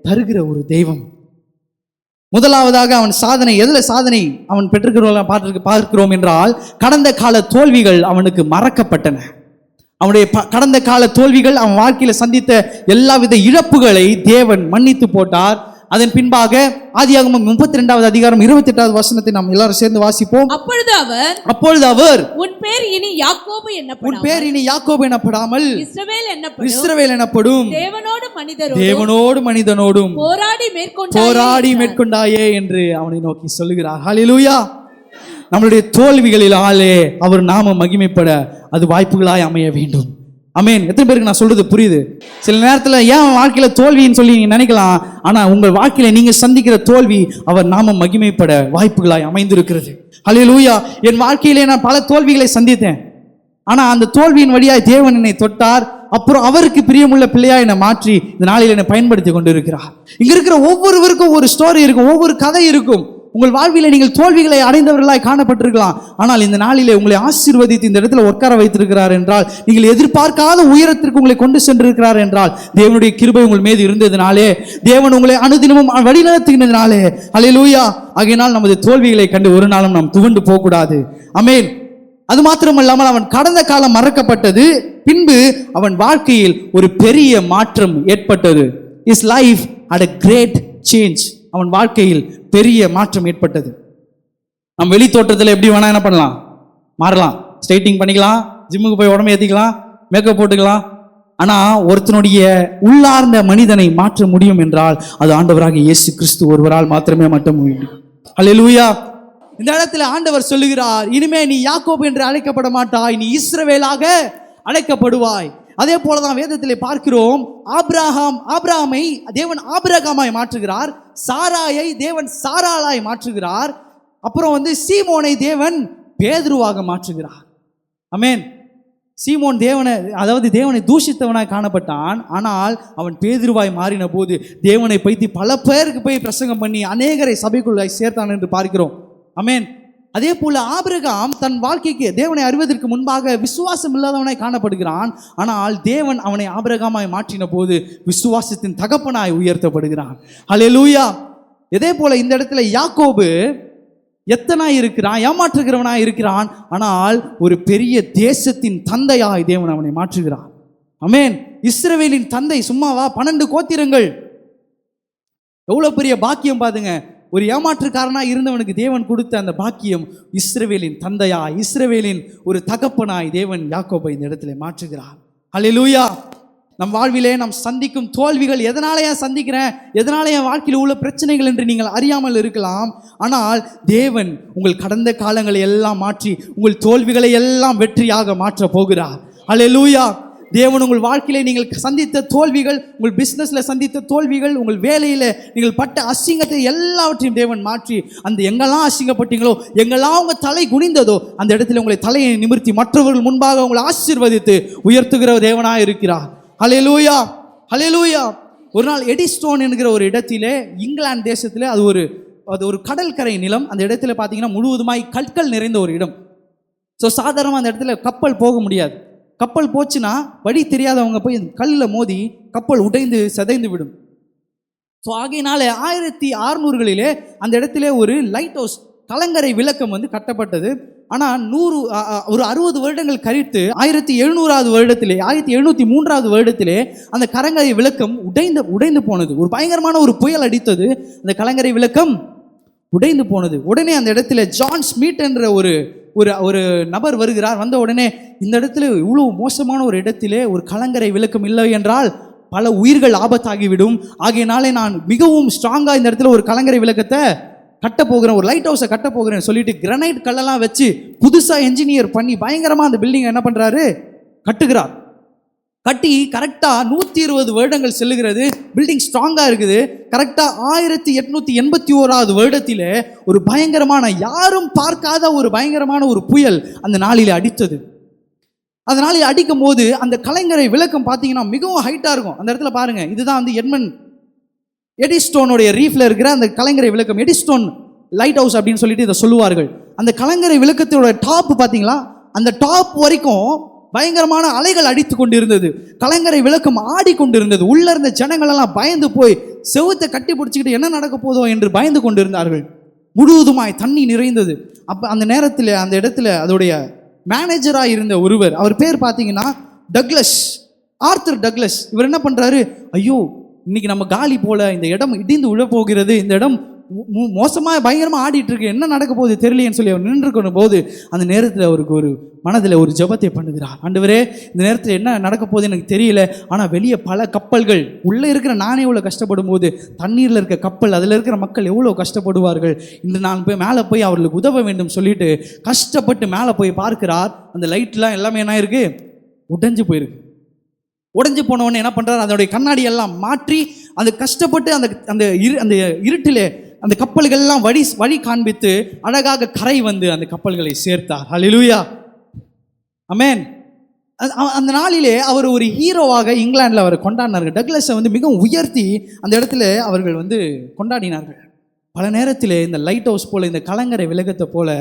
தருகிற ஒரு தெய்வம். முதலாவதாக அவன் சாதனை, எதுல சாதனை அவன் பார்க்கிறோம் என்றால் கடந்த கால தோல்விகள் அவனுக்கு மறக்கப்பட்டன. அவனுடைய கடந்த கால தோல்விகள், அவன் வாழ்க்கையில சந்தித்த எல்லாவித இழப்புகளை தேவன் மன்னித்து போட்டார். அதன் பின்பாக ஆதியாகமம் 32வது அதிகாரம் 28வது வசனத்தை நாம் எல்லாரும் சேர்ந்து வாசிப்போம். அப்பொழுது அவர் உன் பேர் இனி யாக்கோபு எனப்படாமல் இஸ்ரவேல் எனப்படும். தேவனோடு மனிதனோடும் போராடி மேற்கொண்டாயே என்று அவனை நோக்கி சொல்லுகிறார். ஹல்லேலூயா. நம்மளுடைய தோல்விகளிலாலே அவர் நாம மகிமைப்பட அது வாய்ப்புகளாய் அமைய வேண்டும். ஆமென். எத்தனை பேருக்கு நான் சொல்றது புரியுது? சில நேரத்தில் ஏன் வாழ்க்கையில தோல்வின்னு சொல்லி நீங்க நினைக்கலாம். ஆனா உங்கள் வாழ்க்கையில நீங்க சந்திக்கிற தோல்வி அவர் நாம மகிமைப்பட வாய்ப்புகளாய் அமைந்திருக்கிறது. ஹல்லேலூயா. என் வாழ்க்கையிலே நான் பல தோல்விகளை சந்தித்தேன். ஆனா அந்த தோல்வியின் வழியாய் தேவன் என்னை தொட்டார். அப்புறம் அவருக்கு பிரியமுள்ள பிள்ளையா என்னை மாற்றி இந்த நாளில் என்னை பயன்படுத்தி கொண்டு இருக்கிறார். இங்க இருக்கிற ஒவ்வொருவருக்கும் ஒரு ஸ்டோரி இருக்கும், ஒவ்வொரு கதை இருக்கும். உங்கள் வாழ்வில் நீங்கள் தோல்விகளை அடைந்தவர்களாய் காணப்பட்டிருக்கலாம். ஆனால் இந்த நாளிலே உங்களை ஆசீர்வதித்து இந்த இடத்துல உட்கார வைத்திருக்கிறார் என்றால், நீங்கள் எதிர்பார்க்காத உயரத்திற்கு உங்களை கொண்டு சென்றிருக்கிறார் என்றால் தேவனுடைய கிருபை உங்கள் மீது இருந்ததினாலே, தேவன் உங்களை அனுதினமும் வழிநடத்துகிறதுனாலே. ஹல்லேலூயா. ஆகையினால் நமது தோல்விகளை கண்டு ஒரு நாளும் நாம் துவண்டு போகக்கூடாது. ஆமென். அது மாத்திரமல்லாமல் அவன் கடந்த காலம் மறக்கப்பட்டது. பின்பு அவன் வாழ்க்கையில் ஒரு பெரிய மாற்றம் ஏற்பட்டது. His life had a great change. அவன் வாழ்க்கையில் பெரிய மாற்றம் ஏற்பட்டது. நம்ம வெளி தோற்றத்தில் எப்படி வேணா என்ன பண்ணலாம், மாறலாம், ஸ்ட்ரைட்டிங் பண்ணிக்கலாம், ஜிம்முக்கு போய் உடம்பு ஏற்றிக்கலாம், மேக்கப் போட்டுக்கலாம். ஆனா ஒருத்தனுடைய உள்ளார்ந்த மனிதனை மாற்ற முடியும் என்றால் அது ஆண்டவராக இயேசு கிறிஸ்து ஒருவரால் மாத்திரமே மட்டும் முடியும். ஹல்லேலூயா. இந்த இடத்துல ஆண்டவர் சொல்லுகிறார், இனிமே நீ யாக்கோபு என்று அழைக்கப்பட மாட்டாய், நீ இஸ்ரவேலாக அழைக்கப்படுவாய். அதே போலதான் வேதத்திலே பார்க்கிறோம், ஆபிரகாமை தேவன் ஆபிரகாமாய் மாற்றுகிறார், சாராயை தேவன் சாராளாய் மாற்றுகிறார், அப்புறம் சீமோனை தேவன் பேதுருவாக மாற்றுகிறார். ஆமென். சீமோன் தேவனை தூஷித்தவனாய் காணப்பட்டான். ஆனால் அவன் பேதுருவாய் மாறின போது தேவனை பற்றி பல பேருக்கு போய் பிரசங்கம் பண்ணி அநேகரை சபைக்குள்ளாய் சேர்த்தான் என்று பார்க்கிறோம். ஆமென். அதே போல ஆபிரகாம் தன் வாழ்க்கைக்கு தேவனை அறிவதற்கு முன்பாக விசுவாசம் இல்லாதவனாய் காணப்படுகிறான். ஆனால் தேவன் அவனை ஆபிரகாமாய் மாற்றின போது விசுவாசத்தின் தகப்பனாய் உயர்த்தப்படுகிறான். ஹல்லேலூயா. இதே போல இந்த இடத்துல யாக்கோபு எத்தனாய் இருக்கிறான், ஏமாற்றுகிறவனாய் இருக்கிறான். ஆனால் ஒரு பெரிய தேசத்தின் தந்தையாய் தேவன் அவனை மாற்றுகிறான். ஆமென். இஸ்ரவேலின் தந்தை சும்மாவா? 12 கோத்திரங்கள், எவ்வளவு பெரிய பாக்கியம் பாருங்க. ஒரு ஏமாற்றுக்காரனா இருந்தவனுக்கு தேவன் கொடுத்த அந்த பாக்கியம் இஸ்ரவேலின் தந்தையாய், இஸ்ரவேலின் ஒரு தகப்பனாய் தேவன் யாக்கோபை இந்த இடத்துல மாற்றுகிறார். ஹல்லேலூயா. நம் வாழ்விலே நாம் சந்திக்கும் தோல்விகள், எதனால ஏன் சந்திக்கிறேன், எதனால என் வாழ்க்கையில் உள்ள பிரச்சனைகள் என்று நீங்கள் அறியாமல் இருக்கலாம். ஆனால் தேவன் உங்கள் கடந்த காலங்களை எல்லாம் மாற்றி உங்கள் தோல்விகளை எல்லாம் வெற்றியாக மாற்ற போகிறார். ஹல்லேலூயா. தேவன் உங்கள் வாழ்க்கையிலே நீங்கள் சந்தித்த தோல்விகள், உங்கள் பிஸ்னஸில் சந்தித்த தோல்விகள், உங்கள் வேலையில் நீங்கள் பட்ட அசிங்கத்தை எல்லாவற்றையும் தேவன் மாற்றி, அந்த எங்கெல்லாம் அசிங்கப்பட்டீங்களோ, எங்கெல்லாம் உங்கள் தலை குனிந்ததோ அந்த இடத்துல உங்களை தலையை நிமிர்த்தி மற்றவர்கள் முன்பாக உங்களை ஆசீர்வதித்து உயர்த்துகிற தேவனாக இருக்கிறார். ஹல்லேலூயா, ஹல்லேலூயா. ஒரு நாள் எடிஸ்டோன் என்கிற ஒரு இடத்திலே, இங்கிலாந்து தேசத்தில், அது ஒரு கடற்கரை நிலம். அந்த இடத்துல பார்த்தீங்கன்னா முழுவதுமாய் கற்கள் நிறைந்த ஒரு இடம். ஸோ சாதாரணமாக அந்த இடத்துல கப்பல் போக முடியாது. கப்பல் போச்சுன்னா வழி தெரியாதவங்க போய் கல்லில் மோதி கப்பல் உடைந்து சிதைந்து விடும். ஸோ ஆகையினால 1600களிலே அந்த இடத்துல ஒரு லைட் ஹவுஸ், கலங்கரை விளக்கம் கட்டப்பட்டது. ஆனால் ஒரு 60 வருடங்கள் கழித்து 1700வது வருடத்திலே, 1703வது வருடத்திலே அந்த கலங்கரை விளக்கம் உடைந்து போனது. ஒரு பயங்கரமான ஒரு புயல் அடித்தது, அந்த கலங்கரை விளக்கம் உடைந்து போனது. உடனே அந்த இடத்துல ஜான் ஸ்மித் என்ற ஒரு நபர் வருகிறார். வந்த உடனே இந்த இடத்துல இவ்வளோ மோசமான ஒரு இடத்திலே ஒரு கலங்கரை விளக்கம் இல்லை என்றால் பல உயிர்கள் ஆபத்தாகிவிடும். ஆகையினாலே நான் மிகவும் ஸ்ட்ராங்காக இந்த இடத்துல ஒரு கலங்கரை விளக்கத்தை கட்ட போகிறேன், ஒரு லைட் ஹவுஸை கட்ட போகிறேன் சொல்லிட்டு கிரனைட் கல்லெல்லாம் வச்சு புதுசாக என்ஜினியர் பண்ணி பயங்கரமாக அந்த பில்டிங்கை என்ன பண்ணுறாரு, கட்டுகிறார். கட்டி கரெக்டாக 120 வருடங்கள் செல்லுகிறது. பில்டிங் ஸ்ட்ராங்காக இருக்குது. கரெக்டாக 1881வது வருடத்தில் ஒரு பயங்கரமான, யாரும் பார்க்காத ஒரு பயங்கரமான ஒரு புயல் அந்த நாளில் அடித்தது. அந்த நாளில் அடிக்கும் போது அந்த கலங்கரை விளக்கம் பார்த்தீங்கன்னா மிகவும் ஹைட்டாக இருக்கும். அந்த இடத்துல பாருங்க, இதுதான் எடிஸ்டோனுடைய ரீஃப்ல இருக்கிற அந்த கலங்கரை விளக்கம், எடிஸ்டோன் லைட் ஹவுஸ் அப்படின்னு சொல்லிட்டு இதை சொல்லுவார்கள். அந்த கலங்கரை விளக்கத்தோட டாப் பார்த்தீங்களா, அந்த டாப் வரைக்கும் பயங்கரமான அலைகள் அடித்து கொண்டிருந்தது. கலங்கரை விளக்கம் ஆடிக்கொண்டிருந்தது. உள்ள இருந்த ஜனங்கள் எல்லாம் பயந்து போய் செவுத்தை கட்டி பிடிச்சிக்கிட்டு என்ன நடக்க போதோ என்று பயந்து கொண்டிருந்தார்கள். முழுவதுமாய் தண்ணி நிறைந்தது. அப்போ அந்த நேரத்தில் அந்த இடத்துல அதோடைய மேனேஜராக இருந்த ஒருவர், அவர் பேர் பார்த்தீங்கன்னா ஆர்தர் டக்ளஸ். இவர் என்ன பண்ணுறாரு, ஐயோ இன்னைக்கு நம்ம காலி போல, இந்த இடம் இடிந்து விழ போகிறது, இந்த இடம் மோசமாக பயங்கரமாக ஆடிட்டு இருக்கு, என்ன நடக்க போகுது தெரியலையேன்னு சொல்லி அவர் நின்றுக்கணும் போது அந்த நேரத்தில் அவருக்கு ஒரு மனதில் ஒரு ஜெபத்தை பண்ணுகிறார். ஆண்டவரே, இந்த நேரத்தில் என்ன நடக்க போகுது எனக்கு தெரியல, ஆனால் வெளியே பல கப்பல்கள், உள்ளே இருக்கிற நானே எவ்வளோ கஷ்டப்படும் போது தண்ணீரில் இருக்க கப்பல், அதில் இருக்கிற மக்கள் எவ்வளோ கஷ்டப்படுவார்கள், இந்த நான் போய் மேலே போய் அவர்களுக்கு உதவ வேண்டும் சொல்லிட்டு கஷ்டப்பட்டு மேலே போய் பார்க்கிறார். அந்த லைட்லாம் எல்லாமே என்ன இருக்கு, உடைஞ்சு போயிருக்கு. உடைஞ்சு போனவொடனே என்ன பண்ணுறாரு, அதோடைய கண்ணாடி எல்லாம் மாற்றி அந்த கஷ்டப்பட்டு அந்த இருட்டிலே அந்த கப்பல்கள்லாம் வழி காண்பித்து அழகாக கரை அந்த கப்பல்களை சேர்த்தார். ஹல்லேலூயா, ஆமென். அந்த நாளிலே அவர் ஒரு ஹீரோவாக இங்கிலாந்தில் அவர் கொண்டாடினார்கள். டக்ளஸை மிகவும் உயர்த்தி அந்த இடத்துல அவர்கள் கொண்டாடினார்கள். பல நேரத்தில் இந்த லைட் ஹவுஸ் போல, இந்த கலங்கரை விளக்கத்தை போல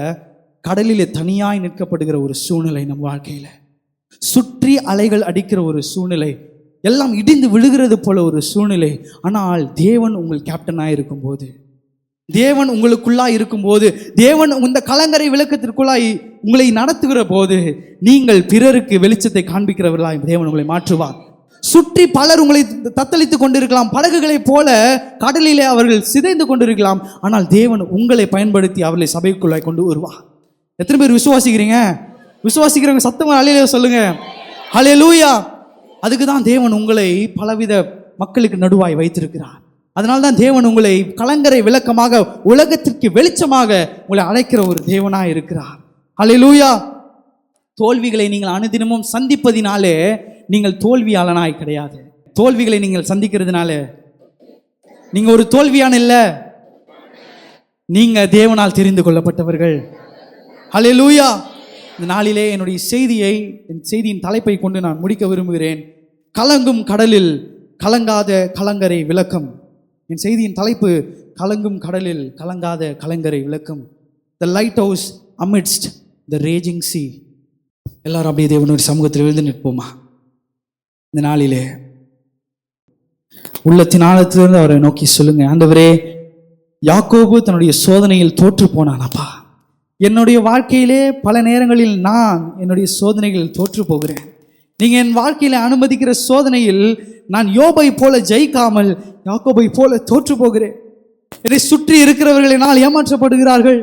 கடலிலே தனியாய் நிற்கப்படுகிற ஒரு சூழ்நிலை நம் வாழ்க்கையில், சுற்றி அலைகள் அடிக்கிற ஒரு சூழ்நிலை, எல்லாம் இடிந்து விழுகிறது போல ஒரு சூழ்நிலை. ஆனால் தேவன் உங்கள் கேப்டனாக இருக்கும்போது, தேவன் உங்களுக்குள்ளாய் இருக்கும்போது, தேவன் இந்த கலங்கரை விளக்கத்திற்குள்ளாய் உங்களை நடத்துகிற போது நீங்கள் பிறருக்கு வெளிச்சத்தை காண்பிக்கிறவர்களாய் தேவன் உங்களை மாற்றுவார். சுற்றி பலர் உங்களை தத்தளித்து கொண்டிருக்கலாம், படகுகளைப் போல கடலிலே அவர்கள் சிதைந்து கொண்டிருக்கலாம். ஆனால் தேவன் உங்களை பயன்படுத்தி அவர்களை சபைக்குள்ளாய் கொண்டு வருவார். எத்தனை பேர் விசுவாசிக்கிறீங்க? விசுவாசிக்கிறவங்க சத்தமா அல்லேலூயா சொல்லுங்க. ஹல்லேலூயா. அதுக்கு தான் தேவன் உங்களை பலவித மக்களுக்கு நடுவாய் வைத்திருக்கிறார். அதனால தான் தேவன் உங்களை கலங்கரை விளக்கமாக, உலகத்திற்கு வெளிச்சமாக உங்களை அழைக்கிற ஒரு தேவனாய் இருக்கிறார். ஹல்லேலூயா. தோல்விகளை நீங்கள் அனுதினமும் சந்திப்பதினாலே நீங்கள் தோல்வியாளனாய் கிடையாது. தோல்விகளை நீங்கள் சந்திக்கிறதுனால நீங்க ஒரு தோல்வியான இல்ல, நீங்க தேவனால் தெரிந்து கொள்ளப்பட்டவர்கள். ஹல்லேலூயா. இந்த நாளிலே என்னுடைய என் செய்தியின் தலைப்பை கொண்டு நான் முடிக்க விரும்புகிறேன். கலங்கும் கடலில் கலங்காத கலங்கரை விளக்கம். என் செய்தியின் தலைப்பு கலங்கும் கடலில் கலங்காத கலங்கரை விளக்கம். The light house amidst the raging C. எல்லாரும் அப்படியே தேவனுடைய சமூகத்தில் எழுந்து நிற்போமா? இந்த நாளிலே உள்ளத்தின் ஆழத்திலிருந்து அவரை நோக்கி சொல்லுங்க, ஆண்டவரே, யாக்கோபு தன்னுடைய சோதனையில் தோற்று போனானப்பா. என்னுடைய வாழ்க்கையிலே பல நேரங்களில் நான் என்னுடைய சோதனைகளில் தோற்று போகிறேன். நீங்க என் வாழ்க்கையில அனுமதிக்கிற சோதனையில் நான் யோபை போல ஜெயிக்காமல் யாக்கோபை போல தோற்று போகிறேன். என்னை சுற்றி இருக்கிறவர்களினால் ஏமாற்றப்படுகிறார்கள்,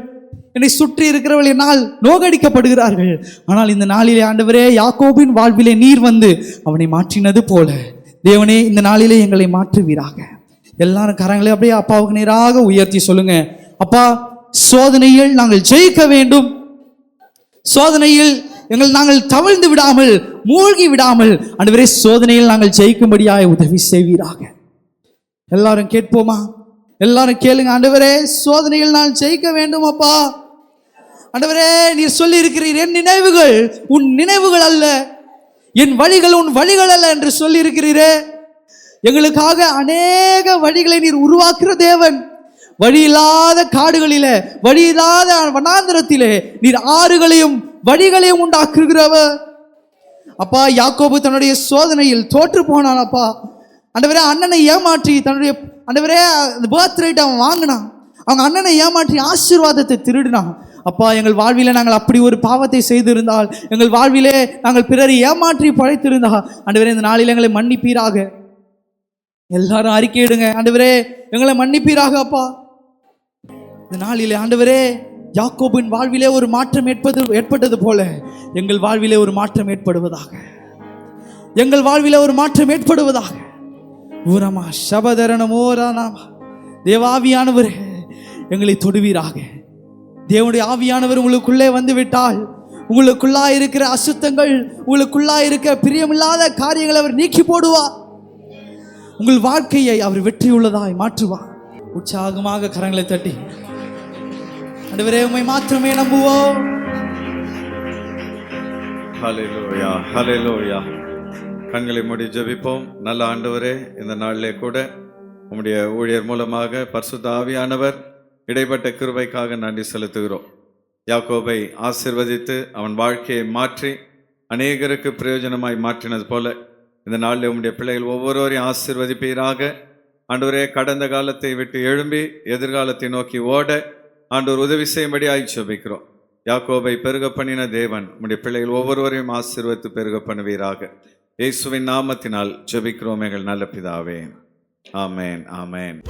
என்னை சுற்றி இருக்கிறவர்களினால் நோகடிக்கப்படுகிறார்கள். ஆனால் இந்த நாளிலே ஆண்டவரே, யாக்கோபின் வாழ்விலே நீர் வந்து அவனை மாற்றினது போல தேவனே, இந்த நாளிலே எங்களை மாற்றுவீராக. எல்லாரும் கரங்களே அப்படியே அப்பாவுக்கு நேராக உயர்த்தி சொல்லுங்க, அப்பா, சோதனையில் நாங்கள் ஜெயிக்க வேண்டும். சோதனையில் நாங்கள் தவிழ்ந்து விடாமல், மூழ்கி விடாமல் ஆண்டவரே, சோதனையில் நாங்கள் ஜெயிக்கும்படியாக உதவி செய்வீராக. எல்லாரும் கேட்போமா? எல்லாரும் கேளுங்க. ஆண்டவரே, சோதனையில் நான் ஜெயிக்க வேண்டும் அப்பா. ஆண்டவரே, நீர் சொல்லி இருக்கிறீர், என் நினைவுகள் உன் நினைவுகள் அல்ல, என் வழிகள் உன் வழிகள் அல்ல என்று சொல்லி இருக்கிறீரே. எங்களுக்காக அநேக வழிகளை நீர் உருவாக்குற தேவன். வழி இல்லாத காடுகளிலே, வழி இல்லாத வனாந்திரத்திலே நீர் ஆறுகளையும் வழிகளையும் உண்டாக்குகிறவர். அப்பா, யாக்கோபு தன்னுடைய சோதனையில் தோற்று போனான் அப்பா. ஆண்டவரே, அண்ணனை ஏமாற்றி தன்னுடைய ஆண்டவரே பர்த் ரைட் அவன் வாங்கினான். அவங்க அண்ணனை ஏமாற்றி ஆசீர்வாதத்தை திருடினான். அப்பா, எங்கள் வாழ்விலே நாங்கள் அப்படி ஒரு பாவத்தை செய்திருந்தால், எங்கள் வாழ்விலே நாங்கள் பிறரை ஏமாற்றி படைத்திருந்தால், ஆண்டவரே, இந்த நாளில் எங்களை மன்னிப்பீராக. எல்லாரும் அறிக்கையிடுங்க, ஆண்டவரே, எங்களை மன்னிப்பீராக அப்பா. இந்த நாளிலே ஆண்டவரே, யாக்கோபின் வாழ்விலே ஒரு மாற்றம் ஏற்பட்டது போல எங்கள் வாழ்விலே ஒரு மாற்றம் ஏற்படுவதாக. எங்கள் வாழ்விலே ஒரு மாற்றம் ஏற்படுவதாக. ஊரமா சபதரணமோரானாமா. தேவாவியானவரே, எங்களை தொடுவீராக. தேவனுடைய ஆவியானவர் உங்களுக்குள்ளே வந்து விட்டால், உங்களுக்குள்ளா இருக்கிற அசுத்தங்கள், உங்களுக்குள்ளா இருக்கிற பிரியமில்லாத காரியங்களை அவர் நீக்கி போடுவார். உங்கள் வாழ்க்கையை அவர் வெற்றியுள்ளதாய் மாற்றுவார். உற்சாகமாக கரங்களை தட்டி ஆண்டவரே, உம்மை மாத்திரமே நம்புவோம். ஹல்லேலூயா, ஹல்லேலூயா. கண்களை மூடி ஜெபிப்போம். நல்ல ஆண்டவரே, இந்த நாளிலே கூட உம்முடைய ஊழியர் மூலமாக பரிசுத்த ஆவியானவர் இடைப்பட்ட கிருபைக்காக நன்றி செலுத்துகிறோம். யாக்கோபை ஆசீர்வதித்து அவன் வாழ்க்கையை மாற்றி அநேகருக்கு பிரயோஜனமாய் மாற்றினது போல இந்த நாளில் உம்முடைய பிள்ளைகள் ஒவ்வொருவரையும் ஆசீர்வதிப்பீராக. ஆண்டவரே, கடந்த காலத்தை விட்டு எழும்பி எதிர்காலத்தை நோக்கி ஓட ஆண்டவர் உதவி செய்யும்படியாய் ஜெபிக்கிறோம். யாக்கோபை பெருக பண்ணின தேவன் உம்முடைய பிள்ளைகள் ஒவ்வொருவரையும் ஆசீர்வதித்து பெருக பண்ணுவீராக. இயேசுவின் நாமத்தினால் ஜெபிக்கிறோம் எங்கள் நல்ல பிதாவே. ஆமென், ஆமென்.